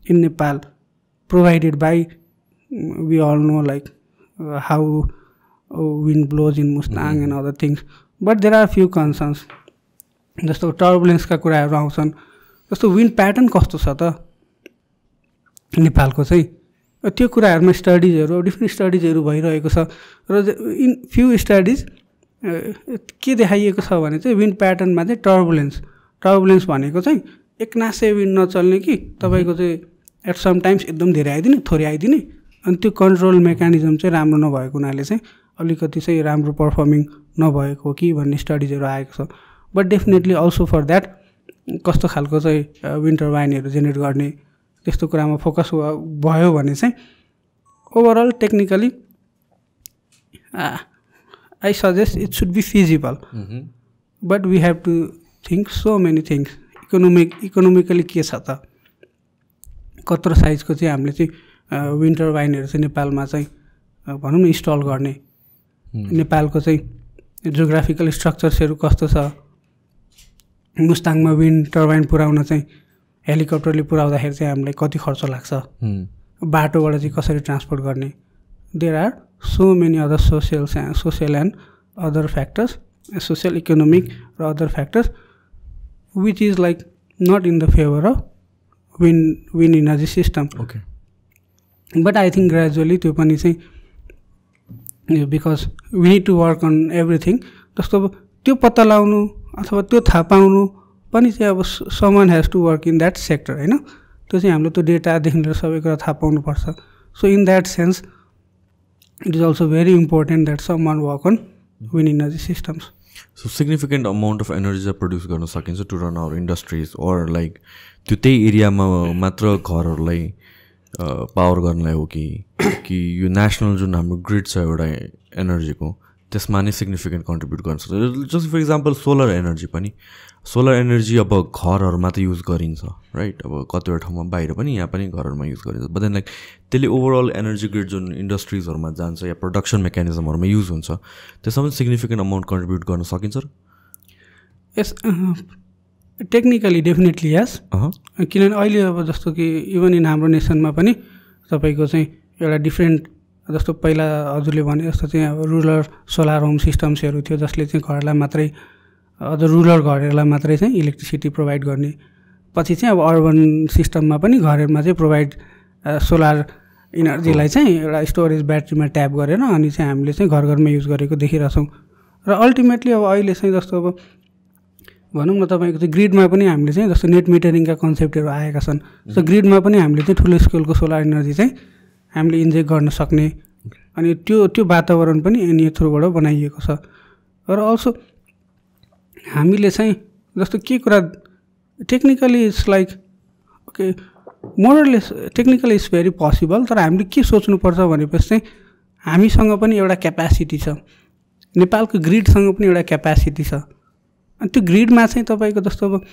in Nepal provided by we all know like how wind blows in Mustang and other things but there are few concerns जस्तो टर्बुलेन्सका कुराहरू आउँछन् जस्तो wind pattern कस्तो छ त नेपालको चाहिँ त्यो कुराहरूमा स्टडिजहरू डिफ्रेन्ट स्टडिजहरू भइरहेको छ र इन फ्यु स्टडिज के देखाइएको छ भने चाहिँ विन्ड प्याटर्नमा चाहिँ टर्बुलेन्स भनेको चाहिँ एकनासै विन्ड नचल्ने कि तपाईँको चाहिँ एट सम टाइम्स एकदम धेरै आइदिने थोरै आइदिने अनि त्यो कन्ट्रोल मेकानिजम चाहिँ राम्रो नभएको हुनाले चाहिँ अलिकति चाहिँ राम्रो पर्फर्मिङ नभएको कि भन्ने स्टडिजहरू आएको छ but definitely also for that कस्तो खालको चाहिँ विन्ड टर्बाइनहरू जेनेरेट गर्ने त्यस्तो कुरामा फोकस भयो भने चाहिँ overall technically I suggest it should be feasible but we have to think so many things economically के छ त कत्रो साइजको चाहिँ हामीले चाहिँ विन्ड टर्बाइनहरू चाहिँ नेपालमा चाहिँ भनौँ न इन्स्टल गर्ने नेपालको चाहिँ जियोग्राफिकल स्ट्रक्चर्सहरू कस्तो छ मुस्ताङमा विन्ड टर्बाइन पुर्याउन चाहिँ हेलिकप्टरले पुर्याउँदाखेरि चाहिँ हामीलाई कति खर्च लाग्छ बाटोबाट चाहिँ कसरी ट्रान्सपोर्ट गर्ने there are so many other social and other factors social economic र other factors which is like not in the favour of wind energy system but I think gradually त्यो पनि चाहिँ because we need to work on everything जस्तो अब त्यो पत्ता लगाउनु अथवा त्यो थाहा पाउनु पनि चाहिँ अब someone has to work in that sector होइन त्यो चाहिँ हामीले त्यो डेटादेखि लिएर सबै कुरा थाहा पाउनुपर्छ so in that sense it is also very important that someone work on wind energy systems
so significant amount of energy चाहिँ प्रड्युस गर्न सकिन्छ to run our industries or like त्यो त्यही एरियामा मात्र घरहरूलाई पावर गर्नलाई हो कि यो नेसनल जुन हाम्रो ग्रिड छ एउटा एनर्जीको त्यसमा नै सिग्निफिकेन्ट कन्ट्रिब्युट गर्न सक्छ just for example solar energy पनि सोलर एनर्जी अब घरहरूमा त युज गरिन्छ राइट अब कतिवटा ठाउँमा बाहिर पनि यहाँ पनि घरहरूमा युज गरिन्छ बट देन लाइक त्यसले ओभरअल एनर्जी ग्रिड जुन इन्डस्ट्रिजहरूमा जान्छ या प्रोडक्सन मेकानिजमहरूमा युज हुन्छ त्यसमा पनि सिग्निफिकेन्ट अमाउन्ट कन्ट्रिब्युट गर्न सकिन्छ र
यस टेक्निकली डेफिनेटली यस किनभने अहिले अब जस्तो कि इभन इन हाम्रो नेसनमा पनि तपाईँको चाहिँ एउटा डिफ्रेन्ट जस्तो पहिला हजुरले भने जस्तो चाहिँ अब रुरल सोलर होम सिस्टम्सहरू थियो जसले चाहिँ घरलाई मात्रै अझ रुरल घरहरूलाई मात्रै चाहिँ इलेक्ट्रिसिटी प्रोभाइड गर्ने पछि चाहिँ अब अर्बन सिस्टममा पनि घरहरूमा चाहिँ प्रोभाइड सोलर इनर्जीलाई चाहिँ एउटा स्टोरेज ब्याट्रीमा ट्याप गरेर अनि चाहिँ हामीले चाहिँ घर घरमा युज गरेको देखिरहेछौँ र अल्टिमेटली अब अहिले चाहिँ जस्तो अब भनौँ न तपाईँको चाहिँ ग्रिडमा पनि हामीले चाहिँ जस्तो नेट मिटरिङका कन्सेप्टहरू आएका छन् सो ग्रिडमा पनि हामीले चाहिँ ठुलो स्केलको सोलर इनर्जी चाहिँ हामीले इन्जेक्ट गर्न सक्ने अनि त्यो वातावरण पनि एनए थ्रुबाट बनाइएको छ र अल्सो हामीले चाहिँ जस्तो के कुरा technically it's like okay more less technically it's very possible तर हामीले के सोच्नुपर्छ भनेपछि चाहिँ हामीसँग पनि एउटा क्यापेसिटी छ नेपालको ग्रिडसँग पनि एउटा क्यापेसिटी छ अनि त्यो ग्रिडमा चाहिँ तपाईँको जस्तो अब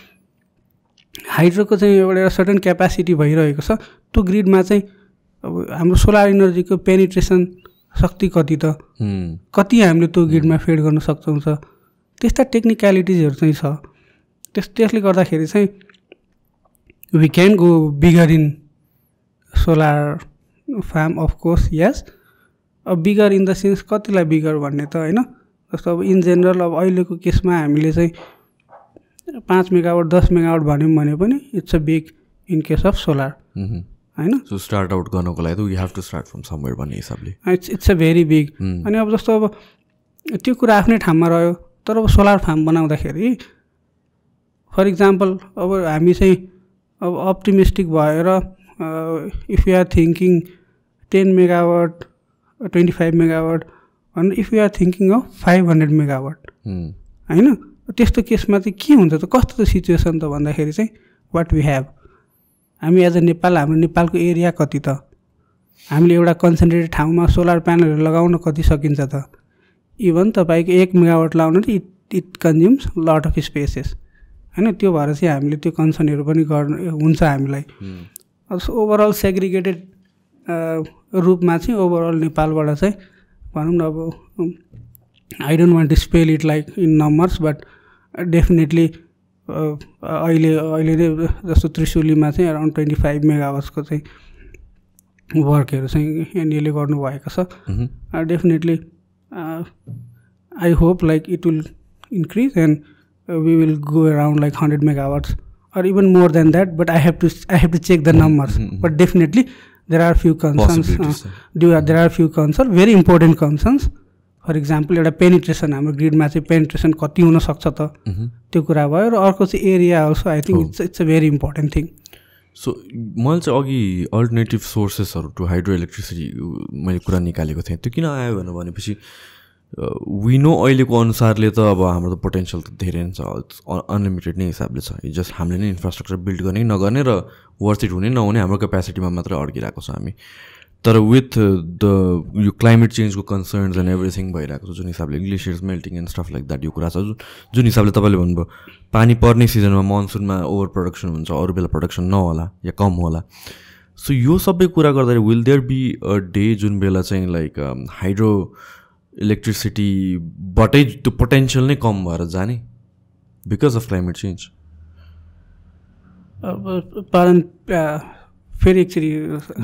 हाइड्रोको चाहिँ एउटा सर्टन क्यापेसिटी भइरहेको छ त्यो ग्रिडमा चाहिँ अब हाम्रो सोलर इनर्जीको पेनिट्रेसन शक्ति कति त कति हामीले त्यो ग्रिडमा फेड गर्न सक्छौँ छ त्यस्ता टेक्निकलिटिजहरू चाहिँ छ त्यसले गर्दाखेरि चाहिँ we can go bigger in solar farm of course yes अब बिगर इन द सेन्स कतिलाई बिगर भन्ने त होइन, जस्तो अब इन जेनरल अब अहिलेको केसमा हामीले चाहिँ 5 मेगावाट 10 मेगावाट भन्यौँ भने पनि it's a big in case of solar होइन।
सो स्टार्ट आउट गर्नको लागि we have to start from somewhere भन्ने हिसाबले
इट्स अ भेरी बिग। अनि अब जस्तो अब त्यो कुरा आफ्नै ठाउँमा रह्यो, तर अब सोलर फार्म बनाउँदाखेरि फर इक्जाम्पल अब हामी चाहिँ अब अप्टिमिस्टिक भएर if you are thinking 10 megawatt 25 megawatt भन्नु, if you are thinking of 500 megawatt होइन, त्यस्तो केसमा चाहिँ के हुन्छ त, कस्तो त सिचुएसन त भन्दाखेरि चाहिँ वाट वी हेभ, हामी एज अ नेपाल, हाम्रो नेपालको एरिया कति त, हामीले एउटा कन्सन्ट्रेटेड ठाउँमा सोलर प्यानलहरू लगाउन कति सकिन्छ त, इभन तपाईँको 1 मेगावाट लगाउनु it consumes lot of spaces होइन। त्यो भएर चाहिँ हामीले त्यो कन्सर्नहरू पनि गर्नु हुन्छ हामीलाई। ओभरअल सेग्रिगेटेड रूपमा चाहिँ ओभरअल नेपालबाट चाहिँ भनौँ न, अब I don't want to spell it like in numbers, but definitely अहिले नै जस्तो त्रिशुलीमा चाहिँ अराउन्ड 25 मेगावाट्सको चाहिँ वर्कहरू चाहिँ एनएले गर्नुभएको छ। Definitely I hope like it will increase and we will go around like 100 megawatts or even more than that, but I have to check the numbers. But definitely there are few concerns, there are few concerns, very important concerns. For example, एउटा penetration, हाम्रो ग्रिडमा चाहिँ penetration कति हुन सक्छ त, त्यो कुरा भयो। र अर्को चाहिँ area also, I think it's a very important thing.
So मैले चाहिँ अघि अल्टरनेटिभ सोर्सेसहरू टु हाइड्रो इलेक्ट्रिसिटी मैले कुरा निकालेको थिएँ, त्यो किन आयो भनेपछि वी नो अहिलेको अनुसारले त अब हाम्रो त पोटेन्सियल त धेरै नै छ, अनलिमिटेड नै हिसाबले छ। जस्ट हामीले नै इन्फ्रास्ट्रक्चर बिल्ड गर्ने नगर्ने र वर्थ इट हुने नहुने हाम्रो क्यापेसिटीमा मात्रै अड्किरहेको छ हामी। तर विथ द यो क्लाइमेट चेन्जको कन्सर्न्स एन्ड एभ्रिथिङ भइरहेको छ, जुन हिसाबले glaciers melting and stuff like that, यो कुरा छ जुन हिसाबले तपाईँले भन्नुभयो पानी पर्ने सिजनमा मनसुनमा ओभर प्रडक्सन हुन्छ, अरू बेला प्रडक्सन नहोला या कम होला। सो यो सबै कुरा गर्दाखेरि will there be a day जुन बेला चाहिँ लाइक हाइड्रो इलेक्ट्रिसिटीबाटै त्यो पोटेन्सियल नै कम भएर जाने बिकज अफ क्लाइमेट चेन्ज?
फेरि एकचोटि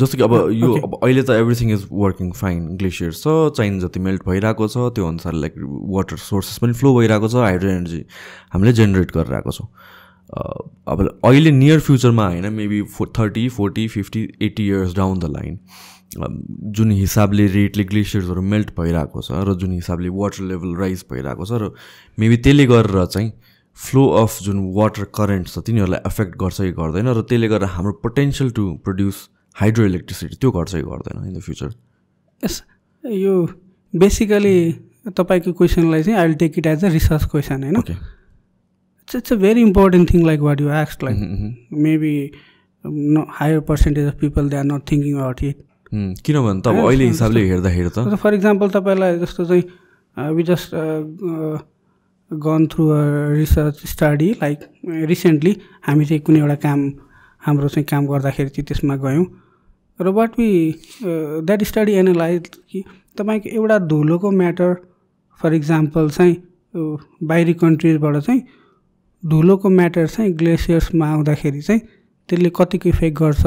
जस्तो कि अब यो अब अहिले त everything is working fine, glaciers छ, चाइना जति मेल्ट भइरहेको छ, त्यो अनुसार लाइक वाटर सोर्सेस पनि फ्लो भइरहेको छ, हाइड्रो एनर्जी हामीले जेनेरेट गरिरहेको छौँ। अब अहिले नियर फ्युचरमा होइन, maybe 30, 40, 50, 80 years down the line जुन हिसाबले रेटले ग्लेसियर्सहरू मेल्ट भइरहेको छ र जुन हिसाबले वाटर लेभल राइज भइरहेको छ, र मेबी त्यसले गरेर चाहिँ फ्लो अफ जुन वाटर करेन्ट छ तिनीहरूलाई एफेक्ट गर्छ कि गर्दैन, र त्यसले गर्दा हाम्रो potential to produce hydro electricity त्यो गर्छ कि गर्दैन इन द फ्युचर?
यस, यो बेसिकली तपाईँको क्वेसनलाई चाहिँ I will take it as a research question होइन। It's a very important thing like what you asked, like maybe higher percentage of people they are not thinking about it.
किनभने त अब अहिले हिसाबले हेर्दाखेरि त
फर इक्जाम्पल तपाईँलाई जस्तो चाहिँ we just gone through a research study like recently हामी चाहिँ कुनै एउटा काम हाम्रो चाहिँ काम गर्दाखेरि चाहिँ त्यसमा गयौँ, र what we that study analyse कि तपाईँको एउटा धुलोको म्याटर फर इक्जाम्पल चाहिँ बाहिरी कन्ट्रिजबाट चाहिँ धुलोको म्याटर चाहिँ ग्लेसियर्समा आउँदाखेरि चाहिँ त्यसले कतिको इफेक्ट गर्छ,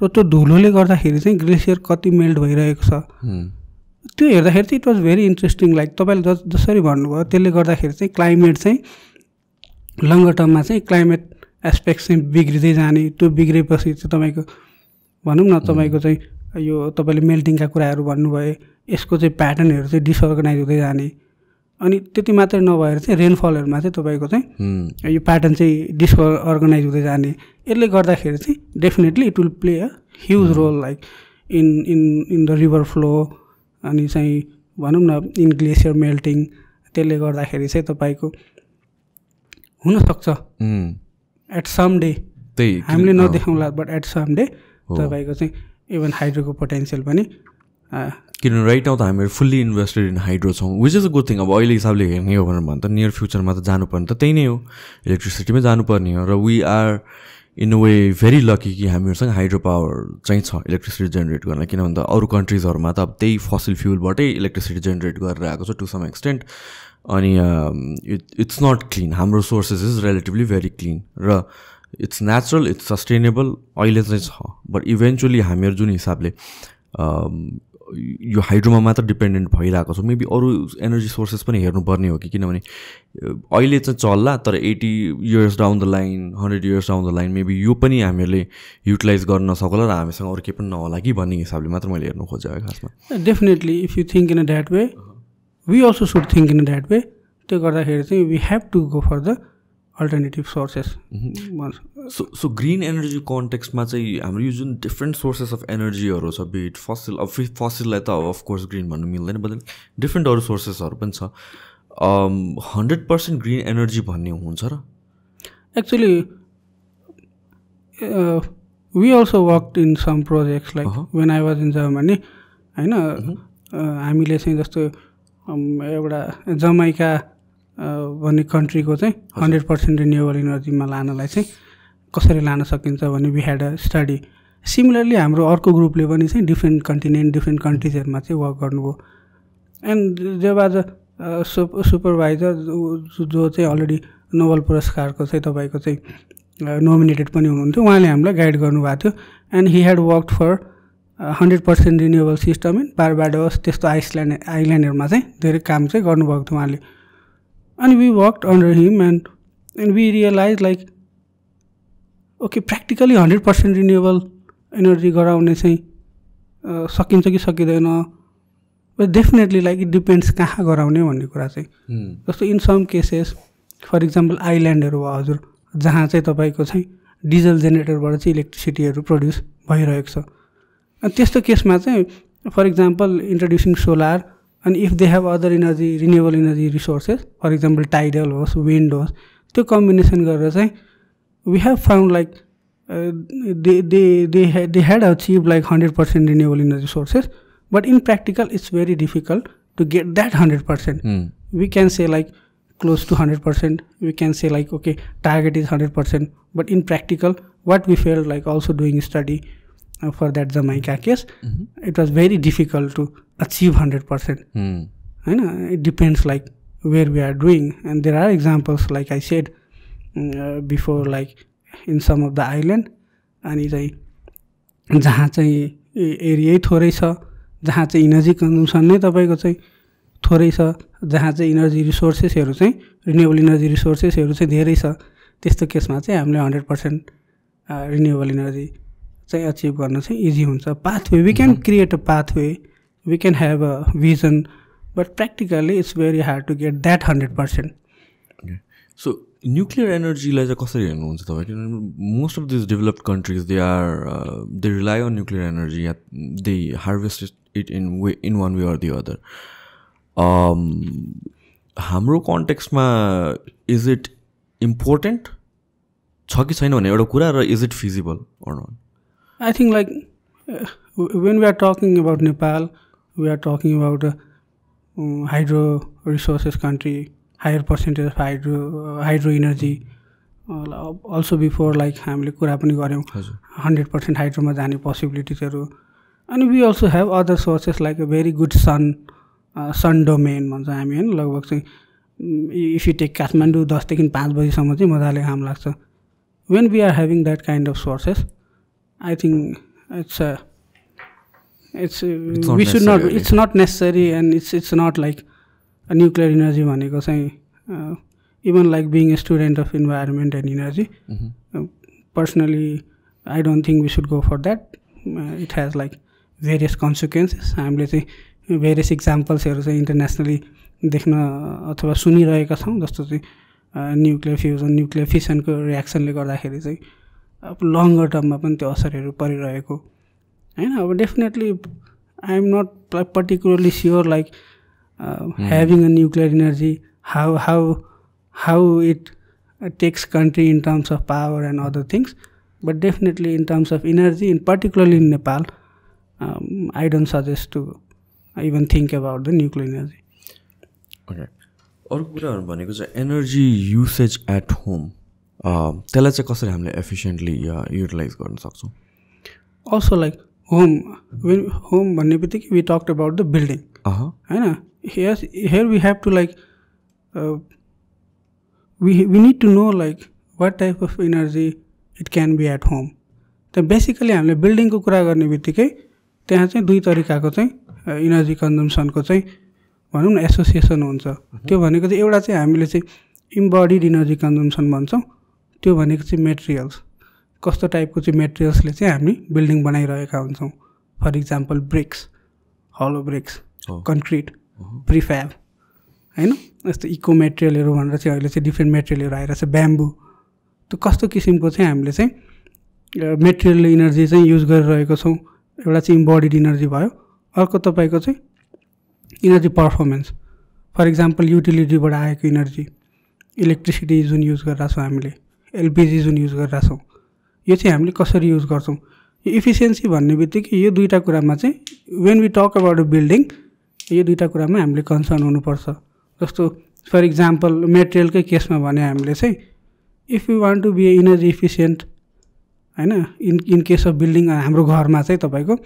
र त्यो धुलोले गर्दाखेरि चाहिँ ग्लेसियर कति मेल्ट भइरहेको छ, त्यो हेर्दाखेरि चाहिँ it was very interesting. Like तपाईँले जसरी भन्नुभयो त्यसले गर्दाखेरि चाहिँ क्लाइमेट चाहिँ लङ्गर टर्ममा चाहिँ क्लाइमेट एस्पेक्ट चाहिँ बिग्रिँदै जाने, त्यो बिग्रेपछि चाहिँ तपाईँको भनौँ न तपाईँको चाहिँ यो तपाईँले मेल्टिङका कुराहरू भन्नुभयो, यसको चाहिँ प्याटर्नहरू चाहिँ डिसअर्गनाइज हुँदै जाने, अनि त्यति मात्रै नभएर चाहिँ रेनफलहरूमा चाहिँ तपाईँको चाहिँ यो प्याटर्न चाहिँ डिसअर्गनाइज हुँदै जाने। यसले गर्दाखेरि चाहिँ definitely it will play a huge role like in the river flow, अनि चाहिँ भनौँ न इन ग्लेसियर मेल्टिङ। त्यसले गर्दाखेरि चाहिँ तपाईँको हुनसक्छ एट सम डे, हामीले नदेखाउँला बट एट सम डे तपाईँको चाहिँ इभन हाइड्रोको पोटेन्सियल पनि,
किनभने राइट नाउ त हामीहरू फुल्ली इन्भेस्टेड इन हाइड्रो छौँ, which is a good thing. अब अहिले हिसाबले हेर्ने हो भनेर भन्छ त नियर फ्युचरमा त जानुपर्ने त त्यही नै हो, इलेक्ट्रिसिटीमै जानुपर्ने हो, र we are in a way very lucky कि हामीहरूसँग हाइड्रो पावर चाहिँ छ इलेक्ट्रिसिटी जेनेरेट गर्न। किनभने त अरू कन्ट्रिजहरूमा त अब त्यही फसिल फ्युलबाटै इलेक्ट्रिसिटी जेनेरेट गरेर आएको छ टु सम एक्सटेन्ट, अनि इट्स नट क्लिन। हाम्रो sources is relatively very clean र इट्स नेचुरल, इट्स सस्टेनेबल अहिले चाहिँ छ, बट इभेन्चुली हामीहरू जुन हिसाबले यो हाइड्रोमा मात्र डिपेन्डेन्ट भइरहेको छ मेबी अरू एनर्जी सोर्सेस पनि हेर्नुपर्ने हो कि किनभने अहिले चाहिँ चल्ला तर 80 years down the line 100 years down the line maybe यो पनि हामीले युटिलाइज गर्न सकला र हामीसँग अरू केही पनि नहोला कि भन्ने हिसाबले मात्र मैले हेर्नु खोजेको खासमा
definitely if you think in a that way we also should think in a that way त्यो गर्दाखेरि चाहिँ we have to go for the alternative sources
so green energy कन्टेक्स्टमा चाहिँ हाम्रो यो जुन डिफ्रेन्ट सोर्सेस अफ एनर्जीहरू छ बिट फसिल अब फसिललाई त अफकोर्स ग्रिन भन्नु मिल्दैन बट डिफ्रेन्ट अरू सोर्सेसहरू पनि छ 100% ग्रिन एनर्जी भन्ने हुन्छ र
actually we also work in some projects like when I was in Germany होइन हामीले चाहिँ जस्तो एउटा जमाइका भन्ने कन्ट्रीको चाहिँ 100% रिन्युएबल इनर्जीमा लानलाई चाहिँ कसरी लान सकिन्छ भने we had a study similarly हाम्रो अर्को ग्रुपले पनि चाहिँ डिफ्रेन्ट कन्टिनेन्ट डिफ्रेन्ट कन्ट्रिजहरूमा चाहिँ वर्क गर्नुभयो एन्ड जब आज सुपरभाइजर जो चाहिँ अलरेडी नोबल पुरस्कारको चाहिँ तपाईँको चाहिँ नोमिनेटेड पनि हुनुहुन्थ्यो उहाँले हामीलाई गाइड गर्नुभएको थियो and he had work for 100% renewable system in Barbados त्यस्तो आइल्यान्डहरूमा चाहिँ धेरै काम चाहिँ गर्नुभएको थियो उहाँले अनि we worked under him and we realize like okay practically 100% renewable energy गराउने चाहिँ सकिन्छ कि सकिँदैन but definitely like it depends कहाँ गराउने भन्ने कुरा चाहिँ जस्तो in some cases for example आइल्यान्डहरू भयो हजुर जहाँ चाहिँ तपाईँको चाहिँ डिजल जेनेरेटरबाट चाहिँ इलेक्ट्रिसिटीहरू प्रड्युस भइरहेको छ अनि त्यस्तो केसमा चाहिँ फर इक्जाम्पल इन्ट्रोड्युसिङ सोलार अनि if they have other energy renewable energy resources for example tidal होस् विन्ड होस् त्यो कम्बिनेसन गरेर चाहिँ we have found like they had achieved like 100% renewable energy sources, but in practical it's very difficult to get that 100%. We can say like close to 100%, we can say like okay target is 100%, but in practical what we felt like also doing study for that Jamaica case, it was very difficult to achieve 100%. It depends like where we are doing, and there are examples like I said before, like in some of the island अनि चाहिँ जहाँ चाहिँ एरियै थोरै छ, जहाँ चाहिँ energy consumption नै तपाईँको चाहिँ थोरै छ, जहाँ चाहिँ इनर्जी रिसोर्सेसहरू चाहिँ रिन्युएबल इनर्जी रिसोर्सेसहरू चाहिँ धेरै छ, त्यस्तो केसमा चाहिँ हामीले 100% रिन्युएबल इनर्जी चाहिँ अचिभ गर्न चाहिँ इजी हुन्छ. Pathway we can create a pathway, we can have a vision, but practically it's very hard to get that 100%.
So nuclear एनर्जीलाई चाहिँ कसरी हेर्नुहुन्छ तपाईँ? किनभने most of this developed countries they rely on nuclear energy, they harvest it in one way or the other. हाम्रो कन्टेक्स्टमा is it important छ कि छैन भन्ने एउटा कुरा, र is it feasible or not?
I think like when we are talking about Nepal, we are talking about hydro resources country, higher percentage of hydro energy. Also before like हामीले कुरा पनि गऱ्यौँ 100% हाइड्रोमा जाने पोसिबिलिटिजहरू. अनि we also have other sources like a very good sun domain भन्छ हामी होइन. लगभग चाहिँ इफ यु टेक काठमाडौँ 10 देखि 5 बजीसम्म चाहिँ मजाले घाम लाग्छ. When we are having that kind of sources, I think we should not, it's not necessary and it's not like nuclear energy भनेको चाहिँ even like being a student of environment and energy, personally I don't think we should go for that. It has like various consequences. हामीले चाहिँ various इक्जाम्पल्सहरू चाहिँ internationally देख्न अथवा सुनिरहेका छौँ, जस्तो चाहिँ न्युक्लियर फ्युजन, न्युक्लियर फिसनको रियाक्सनले गर्दाखेरि चाहिँ अब लङ्गर टर्ममा पनि त्यो असरहरू परिरहेको होइन. अब definitely I am not particularly sure like having a nuclear energy, how it takes country in terms of power and other things, but definitely in terms of energy, in particularly in Nepal, I don't suggest to even think about the nuclear energy.
Okay. अर्को कुराहरू भनेको चाहिँ energy usage at home, त्यसलाई चाहिँ कसरी हामीले एफिसिएन्टली utilise गर्न सक्छौँ?
अल्सो लाइक होम भन्ने बित्तिकै we talked about the building होइन. Here we have to like we need to know like what type of energy it can be at home. त बेसिकली हामीले बिल्डिङको कुरा गर्ने बित्तिकै त्यहाँ चाहिँ दुई तरिकाको चाहिँ इनर्जी कन्जम्सनको चाहिँ भनौँ न एसोसिएसन हुन्छ। त्यो भनेको चाहिँ एउटा चाहिँ हामीले चाहिँ इम्बडिड इनर्जी कन्जम्सन भन्छौँ। त्यो भनेको चाहिँ मेटेरियल्स, कस्तो टाइपको चाहिँ मेटेरियल्सले चाहिँ हामी बिल्डिङ बनाइरहेका हुन्छौँ। For example bricks, hollow bricks, concrete, prefab होइन, यस्तो इको मेटेरियलहरू भनेर चाहिँ अहिले चाहिँ डिफ्रेन्ट मेटेरियलहरू आइरहेको छ, ब्याम्बू। त्यो कस्तो किसिमको चाहिँ हामीले चाहिँ मेटेरियल इनर्जी चाहिँ युज गरिरहेको छौँ। एउटा चाहिँ इम्बडिड इनर्जी भयो। अर्को तपाईँको चाहिँ इनर्जी पर्फर्मेन्स, फर इक्जाम्पल युटिलिटीबाट आएको इनर्जी, इलेक्ट्रिसिटी जुन युज गरिरहेको छौँ हामीले, एलपिजी जुन युज गरिरहेको छौँ, यो चाहिँ हामीले कसरी युज गर्छौँ। यो इफिसियन्सी भन्ने बित्तिकै यो दुईवटा कुरामा चाहिँ when we talk about a building यो दुईवटा कुरामा हामीले कन्सर्न हुनुपर्छ। जस्तो फर इक्जाम्पल मेटेरियलकै केसमा भने हामीले चाहिँ if you want to be a energy efficient होइन, इन केस अफ बिल्डिङ हाम्रो घरमा चाहिँ तपाईँको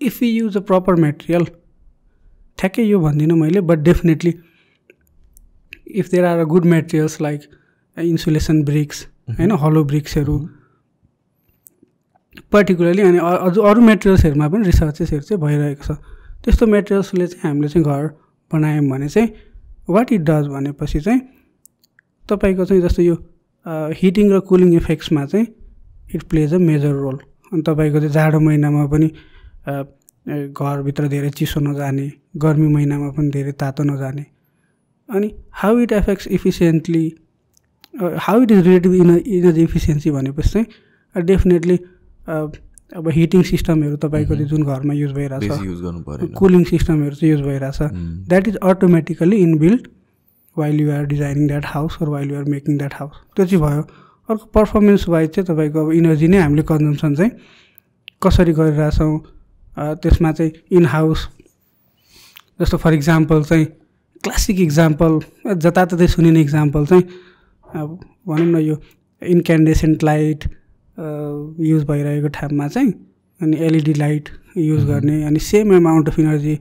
if you use a proper material, ठ्याक्कै यो भन्दिनँ मैले, but definitely if there are a good materials like insulation bricks होइन, हलो ब्रिक्सहरू पर्टिकुलरली, अनि अरू मेटेरियल्सहरूमा पनि रिसर्चेसहरू चाहिँ भइरहेको छ। त्यस्तो मेटेरियल्सले चाहिँ हामीले चाहिँ घर बनायौँ भने चाहिँ वाट इट डज भनेपछि चाहिँ तपाईँको चाहिँ जस्तो यो हिटिङ र कुलिङ इफेक्ट्समा चाहिँ it plays a major role. अनि तपाईँको चाहिँ जाडो महिनामा पनि घरभित्र धेरै चिसो नजाने, गर्मी महिनामा पनि धेरै तातो नजाने। अनि how it effects efficiently, how it is related energy efficiency भनेपछि चाहिँ डेफिनेटली अब हिटिङ सिस्टमहरू तपाईँको जुन घरमा युज भइरहेछ, कुलिङ सिस्टमहरू चाहिँ युज भइरहेछ, that is automatically inbuilt while you are designing that house or while you are making that house. त्यो चाहिँ भयो। अर्को पर्फर्मेन्स वाइज चाहिँ तपाईँको अब इनर्जी नै हामीले कन्जम्सन चाहिँ कसरी गरिरहेछौँ, त्यसमा चाहिँ इन हाउस जस्तो फर इक्जाम्पल चाहिँ क्लासिक इक्जाम्पल जताततै सुनिने इक्जाम्पल चाहिँ अब भनौँ न यो इन्क्यान्डेसेन्ट लाइट युज भइरहेको ठाउँमा चाहिँ अनि एलइडी लाइट युज गर्ने, अनि सेम एमाउन्ट अफ इनर्जी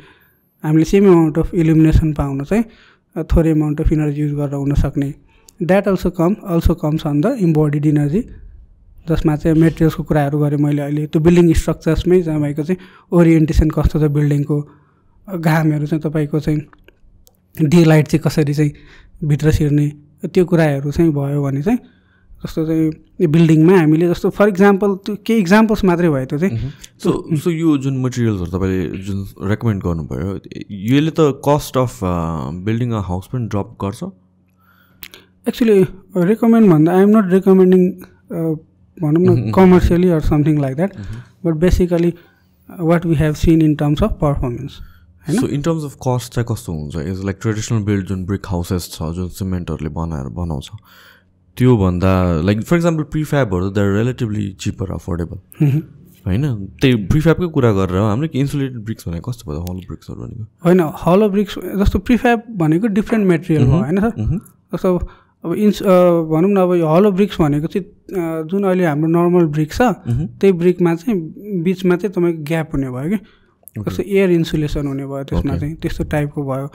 हामीले सेम एमाउन्ट अफ इल्युमिनेसन पाउन चाहिँ थोरै एमाउन्ट अफ इनर्जी युज गरेर हुन सक्ने। That also comes on the embedded energy, जसमा चाहिँ मेटेरियल्सको कुराहरू गरेँ मैले अहिले। त्यो बिल्डिङ स्ट्रक्चर्समै तपाईँको चाहिँ ओरिएन्टेसन कस्तो छ बिल्डिङको, घामहरू चाहिँ तपाईँको चाहिँ डे लाइट चाहिँ कसरी चाहिँ भित्र छिर्ने, त्यो कुराहरू चाहिँ भयो भने चाहिँ जस्तो चाहिँ बिल्डिङमा हामीले जस्तो फर इक्जाम्पल त्यो केही इक्जाम्पल्स मात्रै भयो त्यो चाहिँ।
सो यो जुन मटेरियल्सहरू तपाईँले जुन रेकमेन्ड गर्नुभयो यसले त cost of building a house पनि ड्रप गर्छ?
एक्चुली रेकमेन्ड भन्दा आई एम नट रेकमेन्डिङ भनौँ न commercially or something like that, but basically what we have seen in terms of performance.
So in terms of cost चाहिँ कस्तो हुन्छ? Is like traditional build जुन brick houses छ जुन सिमेन्टहरूले बनाउँछ त्योभन्दा लाइक फर इक्जाम्पल प्रिफ्याबहरू they are relatively cheaper affordable होइन? त्यही प्रिफ्याबकै कुरा गरेर हाम्रो इन्सुलेटेड ब्रिक्स भनेको कस्तो भयो? हलो ब्रिक्सहरू भनेको
होइन, हलो ब्रिक्स जस्तो प्रिफ्याब भनेको डिफ्रेन्ट मेटेरियल हो होइन सर। जस्तो अब भनौँ न अब यो हलो ब्रिक्स भनेको चाहिँ जुन अहिले हाम्रो नर्मल ब्रिक छ त्यही ब्रिकमा चाहिँ बिचमा चाहिँ तपाईँको ग्याप हुने भयो कि, जस्तो एयर इन्सुलेसन हुने भयो त्यसमा चाहिँ, त्यस्तो टाइपको भयो।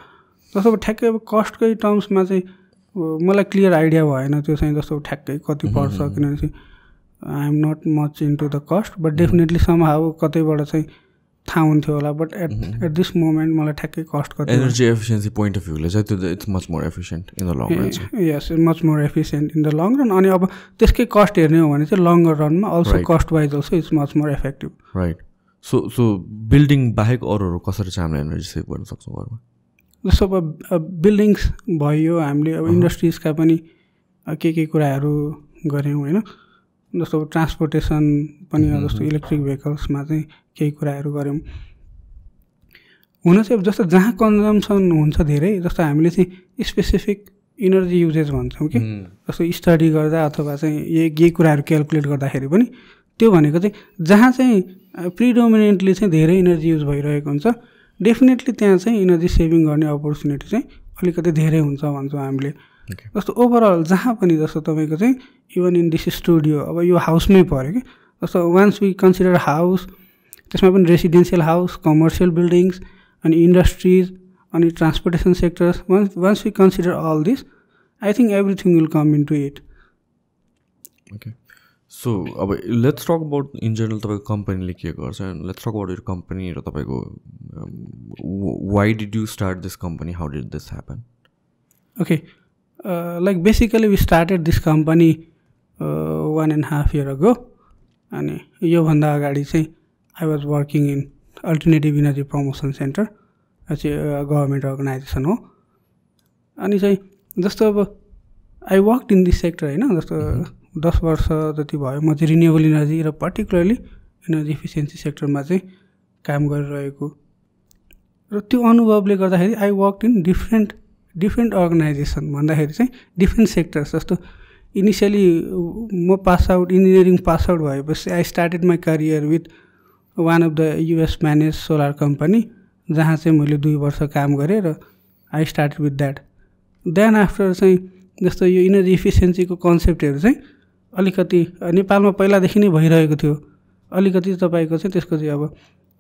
जस्तो अब ठ्याक्कै अब कस्टकै टर्म्समा चाहिँ मलाई क्लियर आइडिया भएन त्यो चाहिँ जस्तो ठ्याक्कै कति पर्छ, किनभने चाहिँ I am not much into the cost, but definitely somehow कतैबाट चाहिँ थाहा हुन्थ्यो होला, बट एट दिस मोमेन्ट मलाई ठ्याक्कै कस्ट कति।
एनर्जी एफिसियन्सी पोइन्ट अफ भ्यूले चाहिँ त्यो it's much more efficient in the long run.
Yes, much more efficient in the long run. अनि अब त्यसकै कस्ट हेर्ने हो भने चाहिँ लङ्गर रनमा also cost wise also it's much more effective. Right.
So building बाहेक अरूहरू कसरी चाहिँ हामीले एनर्जी सेभ गर्न सक्छौँ घरमा?
जस्तो अब बिल्डिङ्स भयो, हामीले अब इन्डस्ट्रिजका पनि के कुराहरू गऱ्यौँ होइन। जस्तो ट्रान्सपोर्टेसन पनि जस्तो इलेक्ट्रिक भेहिकल्समा चाहिँ केही कुराहरू गऱ्यौँ। हुन चाहिँ अब जस्तो जहाँ कन्जम्सन हुन्छ धेरै, जस्तो हामीले चाहिँ स्पेसिफिक इनर्जी युजेज भन्छौँ कि, जस्तो स्टडी गर्दा अथवा चाहिँ यही कुराहरू क्यालकुलेट गर्दाखेरि पनि त्यो भनेको चाहिँ जहाँ चाहिँ प्रिडोमिनेन्टली चाहिँ धेरै इनर्जी युज भइरहेको हुन्छ डेफिनेटली त्यहाँ चाहिँ इनर्जी सेभिङ गर्ने अपर्च्युनिटी चाहिँ अलिकति धेरै हुन्छ भन्छौँ हामीले। जस्तो ओभरअल जहाँ पनि जस्तो तपाईँको चाहिँ इभन इन दिस स्टुडियो अब यो हाउसमै पऱ्यो कि, जस्तो वान्स वी कन्सिडर हाउस, त्यसमा पनि रेसिडेन्सियल हाउस, कमर्सियल बिल्डिङ्स, अनि इन्डस्ट्रिज, अनि transportation sectors, once we consider all this I think everything will come into it.
Okay, so अब let's talk about in general तपाईँको कम्पनीले के गर्छ and let's talk about यो company र तपाईँको why did you start this company, how did this happen?
Okay, like basically we started this company 1.5 year ago. अनि योभन्दा अगाडि चाहिँ I was working in alternative energy promotion centre, चाहिँ government organisation हो. अनि चाहिँ जस्तो अब I work in this sector होइन, जस्तो 10 वर्ष जति भयो म चाहिँ रिन्युएबल इनर्जी र पर्टिकुलरली इनर्जी इफिसियन्सी सेक्टरमा चाहिँ काम गरिरहेको. र त्यो अनुभवले गर्दाखेरि I work in different organisation भन्दाखेरि चाहिँ डिफ्रेन्ट सेक्टर्स. जस्तो इनिसियली म pass out engineering pass out भएपछि I started my career with one of the US manage solar company, जहाँ चाहिँ मैले 2 वर्ष काम गरेँ र I started with that. Then after चाहिँ जस्तो यो इनर्जी इफिसियन्सीको कन्सेप्टहरू चाहिँ अलिकति नेपालमा पहिलादेखि नै भइरहेको थियो. अलिकति तपाईँको चाहिँ त्यसको चाहिँ अब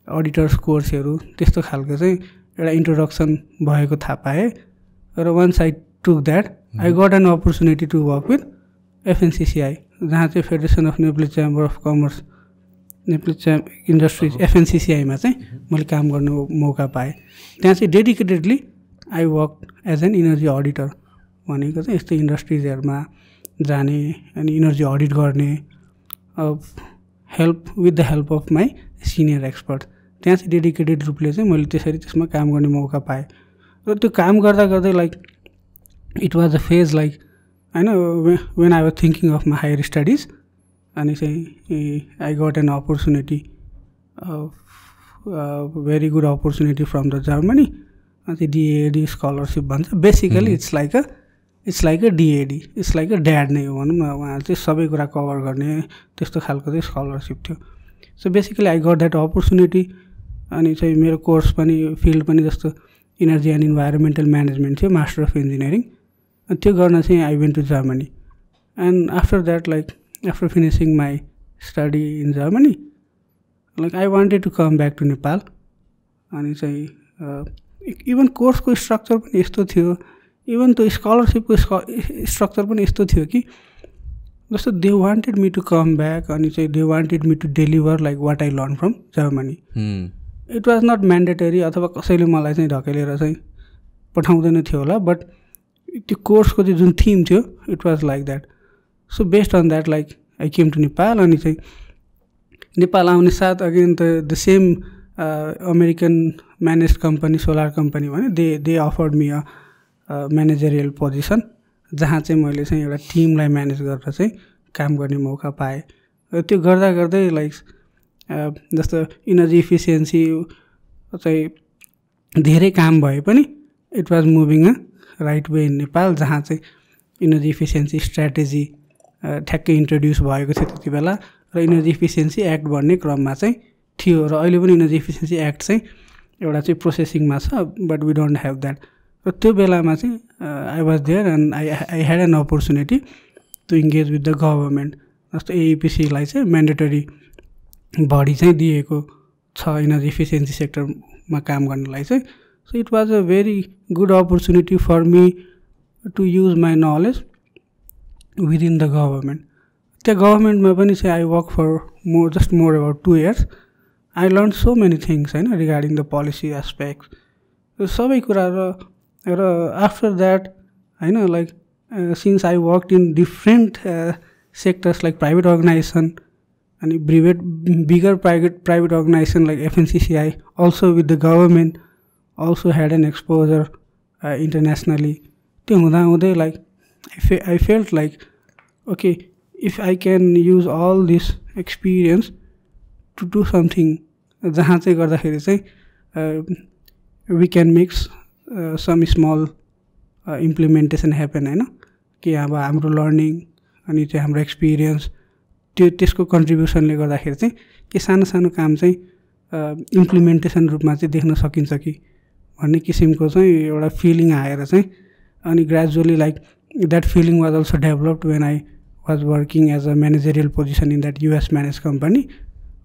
अडिटर्स कोर्सहरू त्यस्तो खालको चाहिँ एउटा इन्ट्रोडक्सन भएको थाहा पाएँ. र once I took that I got an opportunity to work with FNCCI, जहाँ चाहिँ federation of Nepali chamber of commerce Nepali industries FNCCIमा चाहिँ मैले काम गर्नु मौका पाएँ. त्यहाँ चाहिँ dedicatedly I work as an energy auditor, भनेको चाहिँ यस्तै इन्डस्ट्रिजहरूमा जाने अनि इनर्जी अडिट गर्ने, with the help of my senior expert. त्यहाँ चाहिँ डेडिकेटेड रूपले चाहिँ मैले त्यसमा काम गर्ने मौका पाएँ. र त्यो काम गर्दा गर्दै like it was a phase like होइन, when I was thinking of my higher studies. अनि चाहिँ I got an opportunity, very good opportunity from the Germany. अनि DAD स्कलरसिप भन्छ. Basically it's like a DAD, it's like a DAD नै हो भनौँ न. उहाँ चाहिँ सबै कुरा कभर गर्ने त्यस्तो खालको चाहिँ स्कलरसिप थियो. So basically I got that opportunity. अनि चाहिँ मेरो कोर्स पनि फिल्ड पनि जस्तो इनर्जी एन्ड इन्भाइरोमेन्टल म्यानेजमेन्ट थियो, मास्टर अफ इन्जिनियरिङ. अनि त्यो गर्न चाहिँ I went to Germany. And after that like after finishing my study in Germany like I wanted to come back to Nepal. अनि चाहिँ इभन कोर्सको स्ट्रक्चर पनि यस्तो थियो, इभन त्यो स्कलरसिपको स्ट्रक्चर पनि यस्तो थियो कि जस्तो they wanted me to come back. अनि चाहिँ they wanted me to deliver like what I learn from Germany. It was not mandatory, अथवा कसैले मलाई चाहिँ ढकेलेर चाहिँ पठाउँदैन थियो होला, बट त्यो कोर्सको चाहिँ जुन थिम थियो it was like that. So based on that like I came to Nepal. अनि चाहिँ नेपाल आउने साथ again the same American manage company solar company भने they offered me a managerial position, जहाँ चाहिँ मैले चाहिँ एउटा टिमलाई म्यानेज गरेर चाहिँ काम गर्ने मौका पाएँ. र त्यो गर्दा गर्दै लाइक जस्तो इनर्जी इफिसियन्सी चाहिँ धेरै काम भए पनि it was moving a right way in Nepal, जहाँ चाहिँ इनर्जी इफिसियन्सी स्ट्राटेजी ठ्याक्कै इन्ट्रोड्युस भएको थियो त्यति बेला. र इनर्जी इफिसियन्सी एक्ट भन्ने क्रममा चाहिँ थियो. र अहिले पनि इनर्जी इफिसियन्सी एक्ट चाहिँ एउटा चाहिँ प्रोसेसिङमा छ, but we don't have that. र त्यो बेलामा चाहिँ I was there and I had an opportunity to engage with the government. जस्तो AEPCलाई चाहिँ म्यान्डेटरी बडी चाहिँ दिएको छ इनर्जी इफिसियन्सी सेक्टरमा काम गर्नलाई चाहिँ. So it was a very good opportunity for me to use my knowledge within the government. त्यो गभर्मेन्टमा पनि चाहिँ I work for more about 2 years. I learn so many things होइन, रिगार्डिङ द पोलिसी एस्पेक्ट सबै कुरा. र after that होइन like since I work in different sectors like private organisation अनि bigger private organisation like FNCCI, also with the government, also had an exposure internationally. त्यो हुँदाहुँदै like I felt like okay if I can use all this experience to do something, जहाँ चाहिँ गर्दाखेरि चाहिँ we can makes some small implementation happen होइन, कि अब हाम्रो लर्निङ अनि चाहिँ हाम्रो एक्सपिरियन्स त्यसको कन्ट्रिब्युसनले गर्दाखेरि चाहिँ के सानो सानो काम चाहिँ इम्प्लिमेन्टेसन रूपमा चाहिँ देख्न सकिन्छ कि भन्ने किसिमको चाहिँ एउटा फिलिङ आएर चाहिँ अनि gradually like that feeling was also developed when I was working as a managerial position in that US manage company.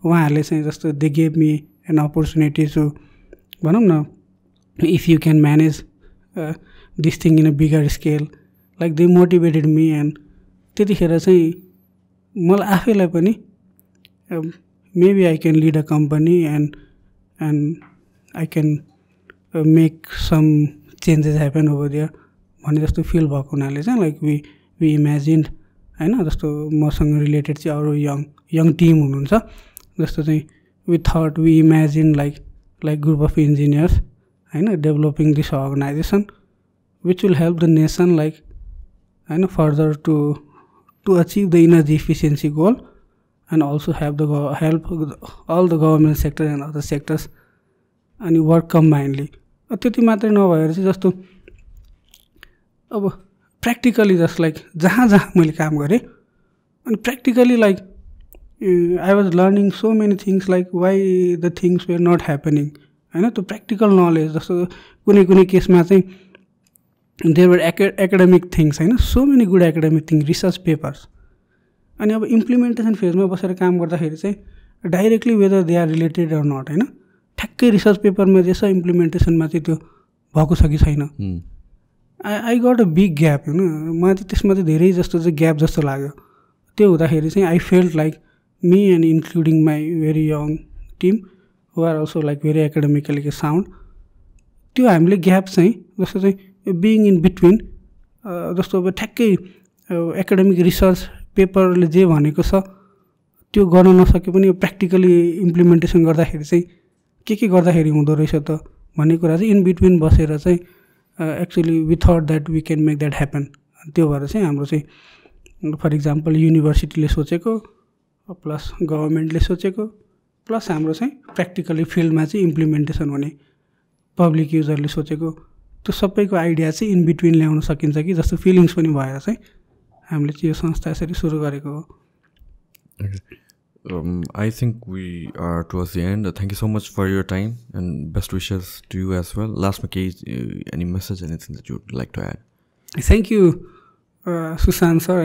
उहाँहरूले चाहिँ जस्तो they gave me an opportunity to भनौँ न if you can manage this thing in a bigger scale, like they motivated me. And त्यतिखेर चाहिँ मलाई आफैलाई पनि maybe I can lead a company and I can make some changes happen over there भन्ने जस्तो feel भएको हुनाले चाहिँ लाइक वी इमेजिन्ड होइन, जस्तो मसँग रिलेटेड चाहिँ अरू यङ टिम हुनुहुन्छ, जस्तो चाहिँ we thought we imagine like group of engineers होइन, developing this organisation which will help the nation like होइन further to achieve the energy efficiency goal and also help all the government sector and other sectors अनि work combinedly. त्यति मात्रै नभएर चाहिँ जस्तो अब practically just like जहाँ मैले काम गरेँ अनि practically like I was learning so many things like why the things were not happening होइन, त्यो प्र्याक्टिकल नलेज। जस्तो कुनै केसमा चाहिँ देयर वर एकाडेमिक थिङ्स होइन, so many good academic thing, research papers. अनि अब इम्प्लिमेन्टेसन फेजमा बसेर काम गर्दाखेरि चाहिँ directly whether they are related or not होइन, ठ्याक्कै रिसर्च पेपरमा जे छ इम्प्लिमेन्टेसनमा चाहिँ त्यो भएको छ कि छैन। I got a big gap होइन, मलाई चाहिँ त्यसमा चाहिँ धेरै जस्तो चाहिँ ग्याप जस्तो लाग्यो। त्यो हुँदाखेरि चाहिँ I felt like me and including my very young team who are also like very academically sound, त्यो हामीले ग्याप चाहिँ जस्तो चाहिँ बिइङ इन बिट्विन जस्तो अब ठ्याक्कै एकाडेमिक रिसर्च पेपरले जे भनेको छ त्यो गर्न नसके पनि प्र्याक्टिकली इम्प्लिमेन्टेसन गर्दाखेरि चाहिँ के गर्दाखेरि हुँदो रहेछ त भन्ने कुरा चाहिँ इन बिट्विन बसेर चाहिँ actually we thought that we can make that happen. त्यो भएर चाहिँ हाम्रो चाहिँ फर इक्जाम्पल युनिभर्सिटीले सोचेको प्लस गभर्मेन्टले सोचेको प्लस हाम्रो चाहिँ प्र्याक्टिकली फिल्डमा चाहिँ इम्प्लिमेन्टेसन हुने पब्लिक युजरले सोचेको त्यो सबैको आइडिया चाहिँ इन बिट्विन ल्याउन सकिन्छ कि जस्तो फिलिङ्स पनि भएर चाहिँ हामीले चाहिँ यो संस्था यसरी सुरु गरेको हो।
I think we are towards the end. Thank you so much for your time and best wishes to you as well. Last any message, anything that you would like to add?
Thank you, Sushant sir.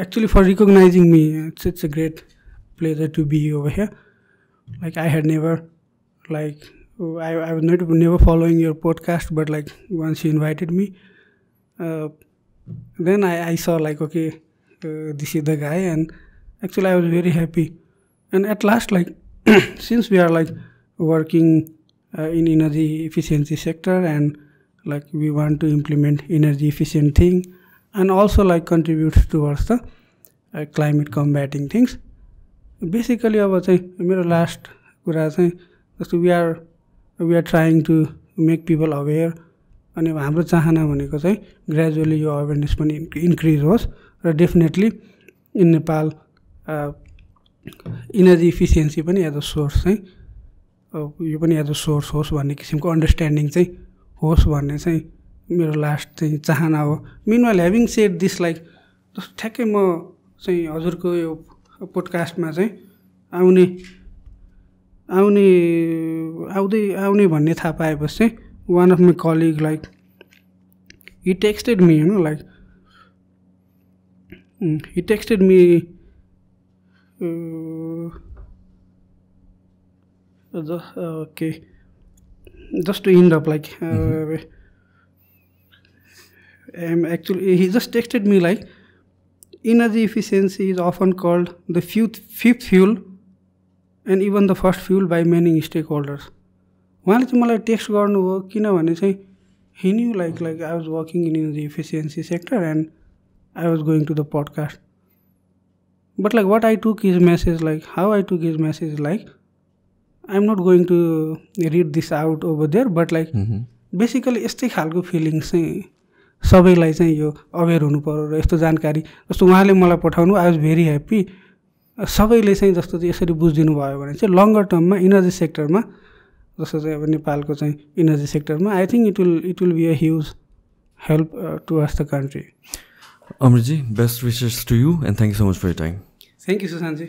Actually, for recognizing me, it's a great pleasure to be over here. Like I had never, like I was never following your podcast, but like once you invited me, then I saw like okay, this is the guy and. Actually, I was very happy, and at last, like since we are like working in energy efficiency sector, and like we want to implement energy efficient thing, and also like contribute towards the climate combating things. Basically, अब चाहिँ मेरो last कुरा चाहिँ जस्तो we are trying to make people aware, अनि हाम्रो चाहना भनेको चाहिँ gradually यो awareness पनि increase होस् र definitely in Nepal. Energy efficiency पनि एज अ सोर्स चाहिँ यो पनि एज अ सोर्स होस् भन्ने किसिमको अन्डरस्ट्यान्डिङ चाहिँ होस् भन्ने चाहिँ मेरो लास्ट चाहिँ चाहना हो। मिनवाइल ह्याभिङ सेड दिस लाइक जस्तो ठ्याक्कै म चाहिँ हजुरको यो पोडकास्टमा चाहिँ आउने भन्ने थाहा पाएपछि चाहिँ one of my colleague like he texted me होइन, like he texted me okay, just to end up like actually he just texted me like energy efficiency is often called the fifth fuel and even the first fuel by many stakeholders. उहाँले चाहिँ मलाई text गर्नुभयो किनभने चाहिँ he knew like I was working in energy efficiency sector and I was going to the podcast. But like what I took his message, like how I took his message, like I'm not going to read this out over there, but like basically यस्तै खालको feelings चाहिँ सबैलाई चाहिँ यो अवेर हुनु पर्यो र यस्तो जानकारी जस्तो उहाँले मलाई पठाउनु आई वाज भेरी ह्याप्पी। सबैले चाहिँ जस्तो चाहिँ यसरी बुझिदिनु भयो भने चाहिँ लङ्गर टर्ममा इनर्जी सेक्टरमा जस्तो चाहिँ अब नेपालको चाहिँ इनर्जी सेक्टरमा I think it will be a huge help towards the country.
Amritji, best wishes to you and thank you so much for your time.
Thank you, Sushantji.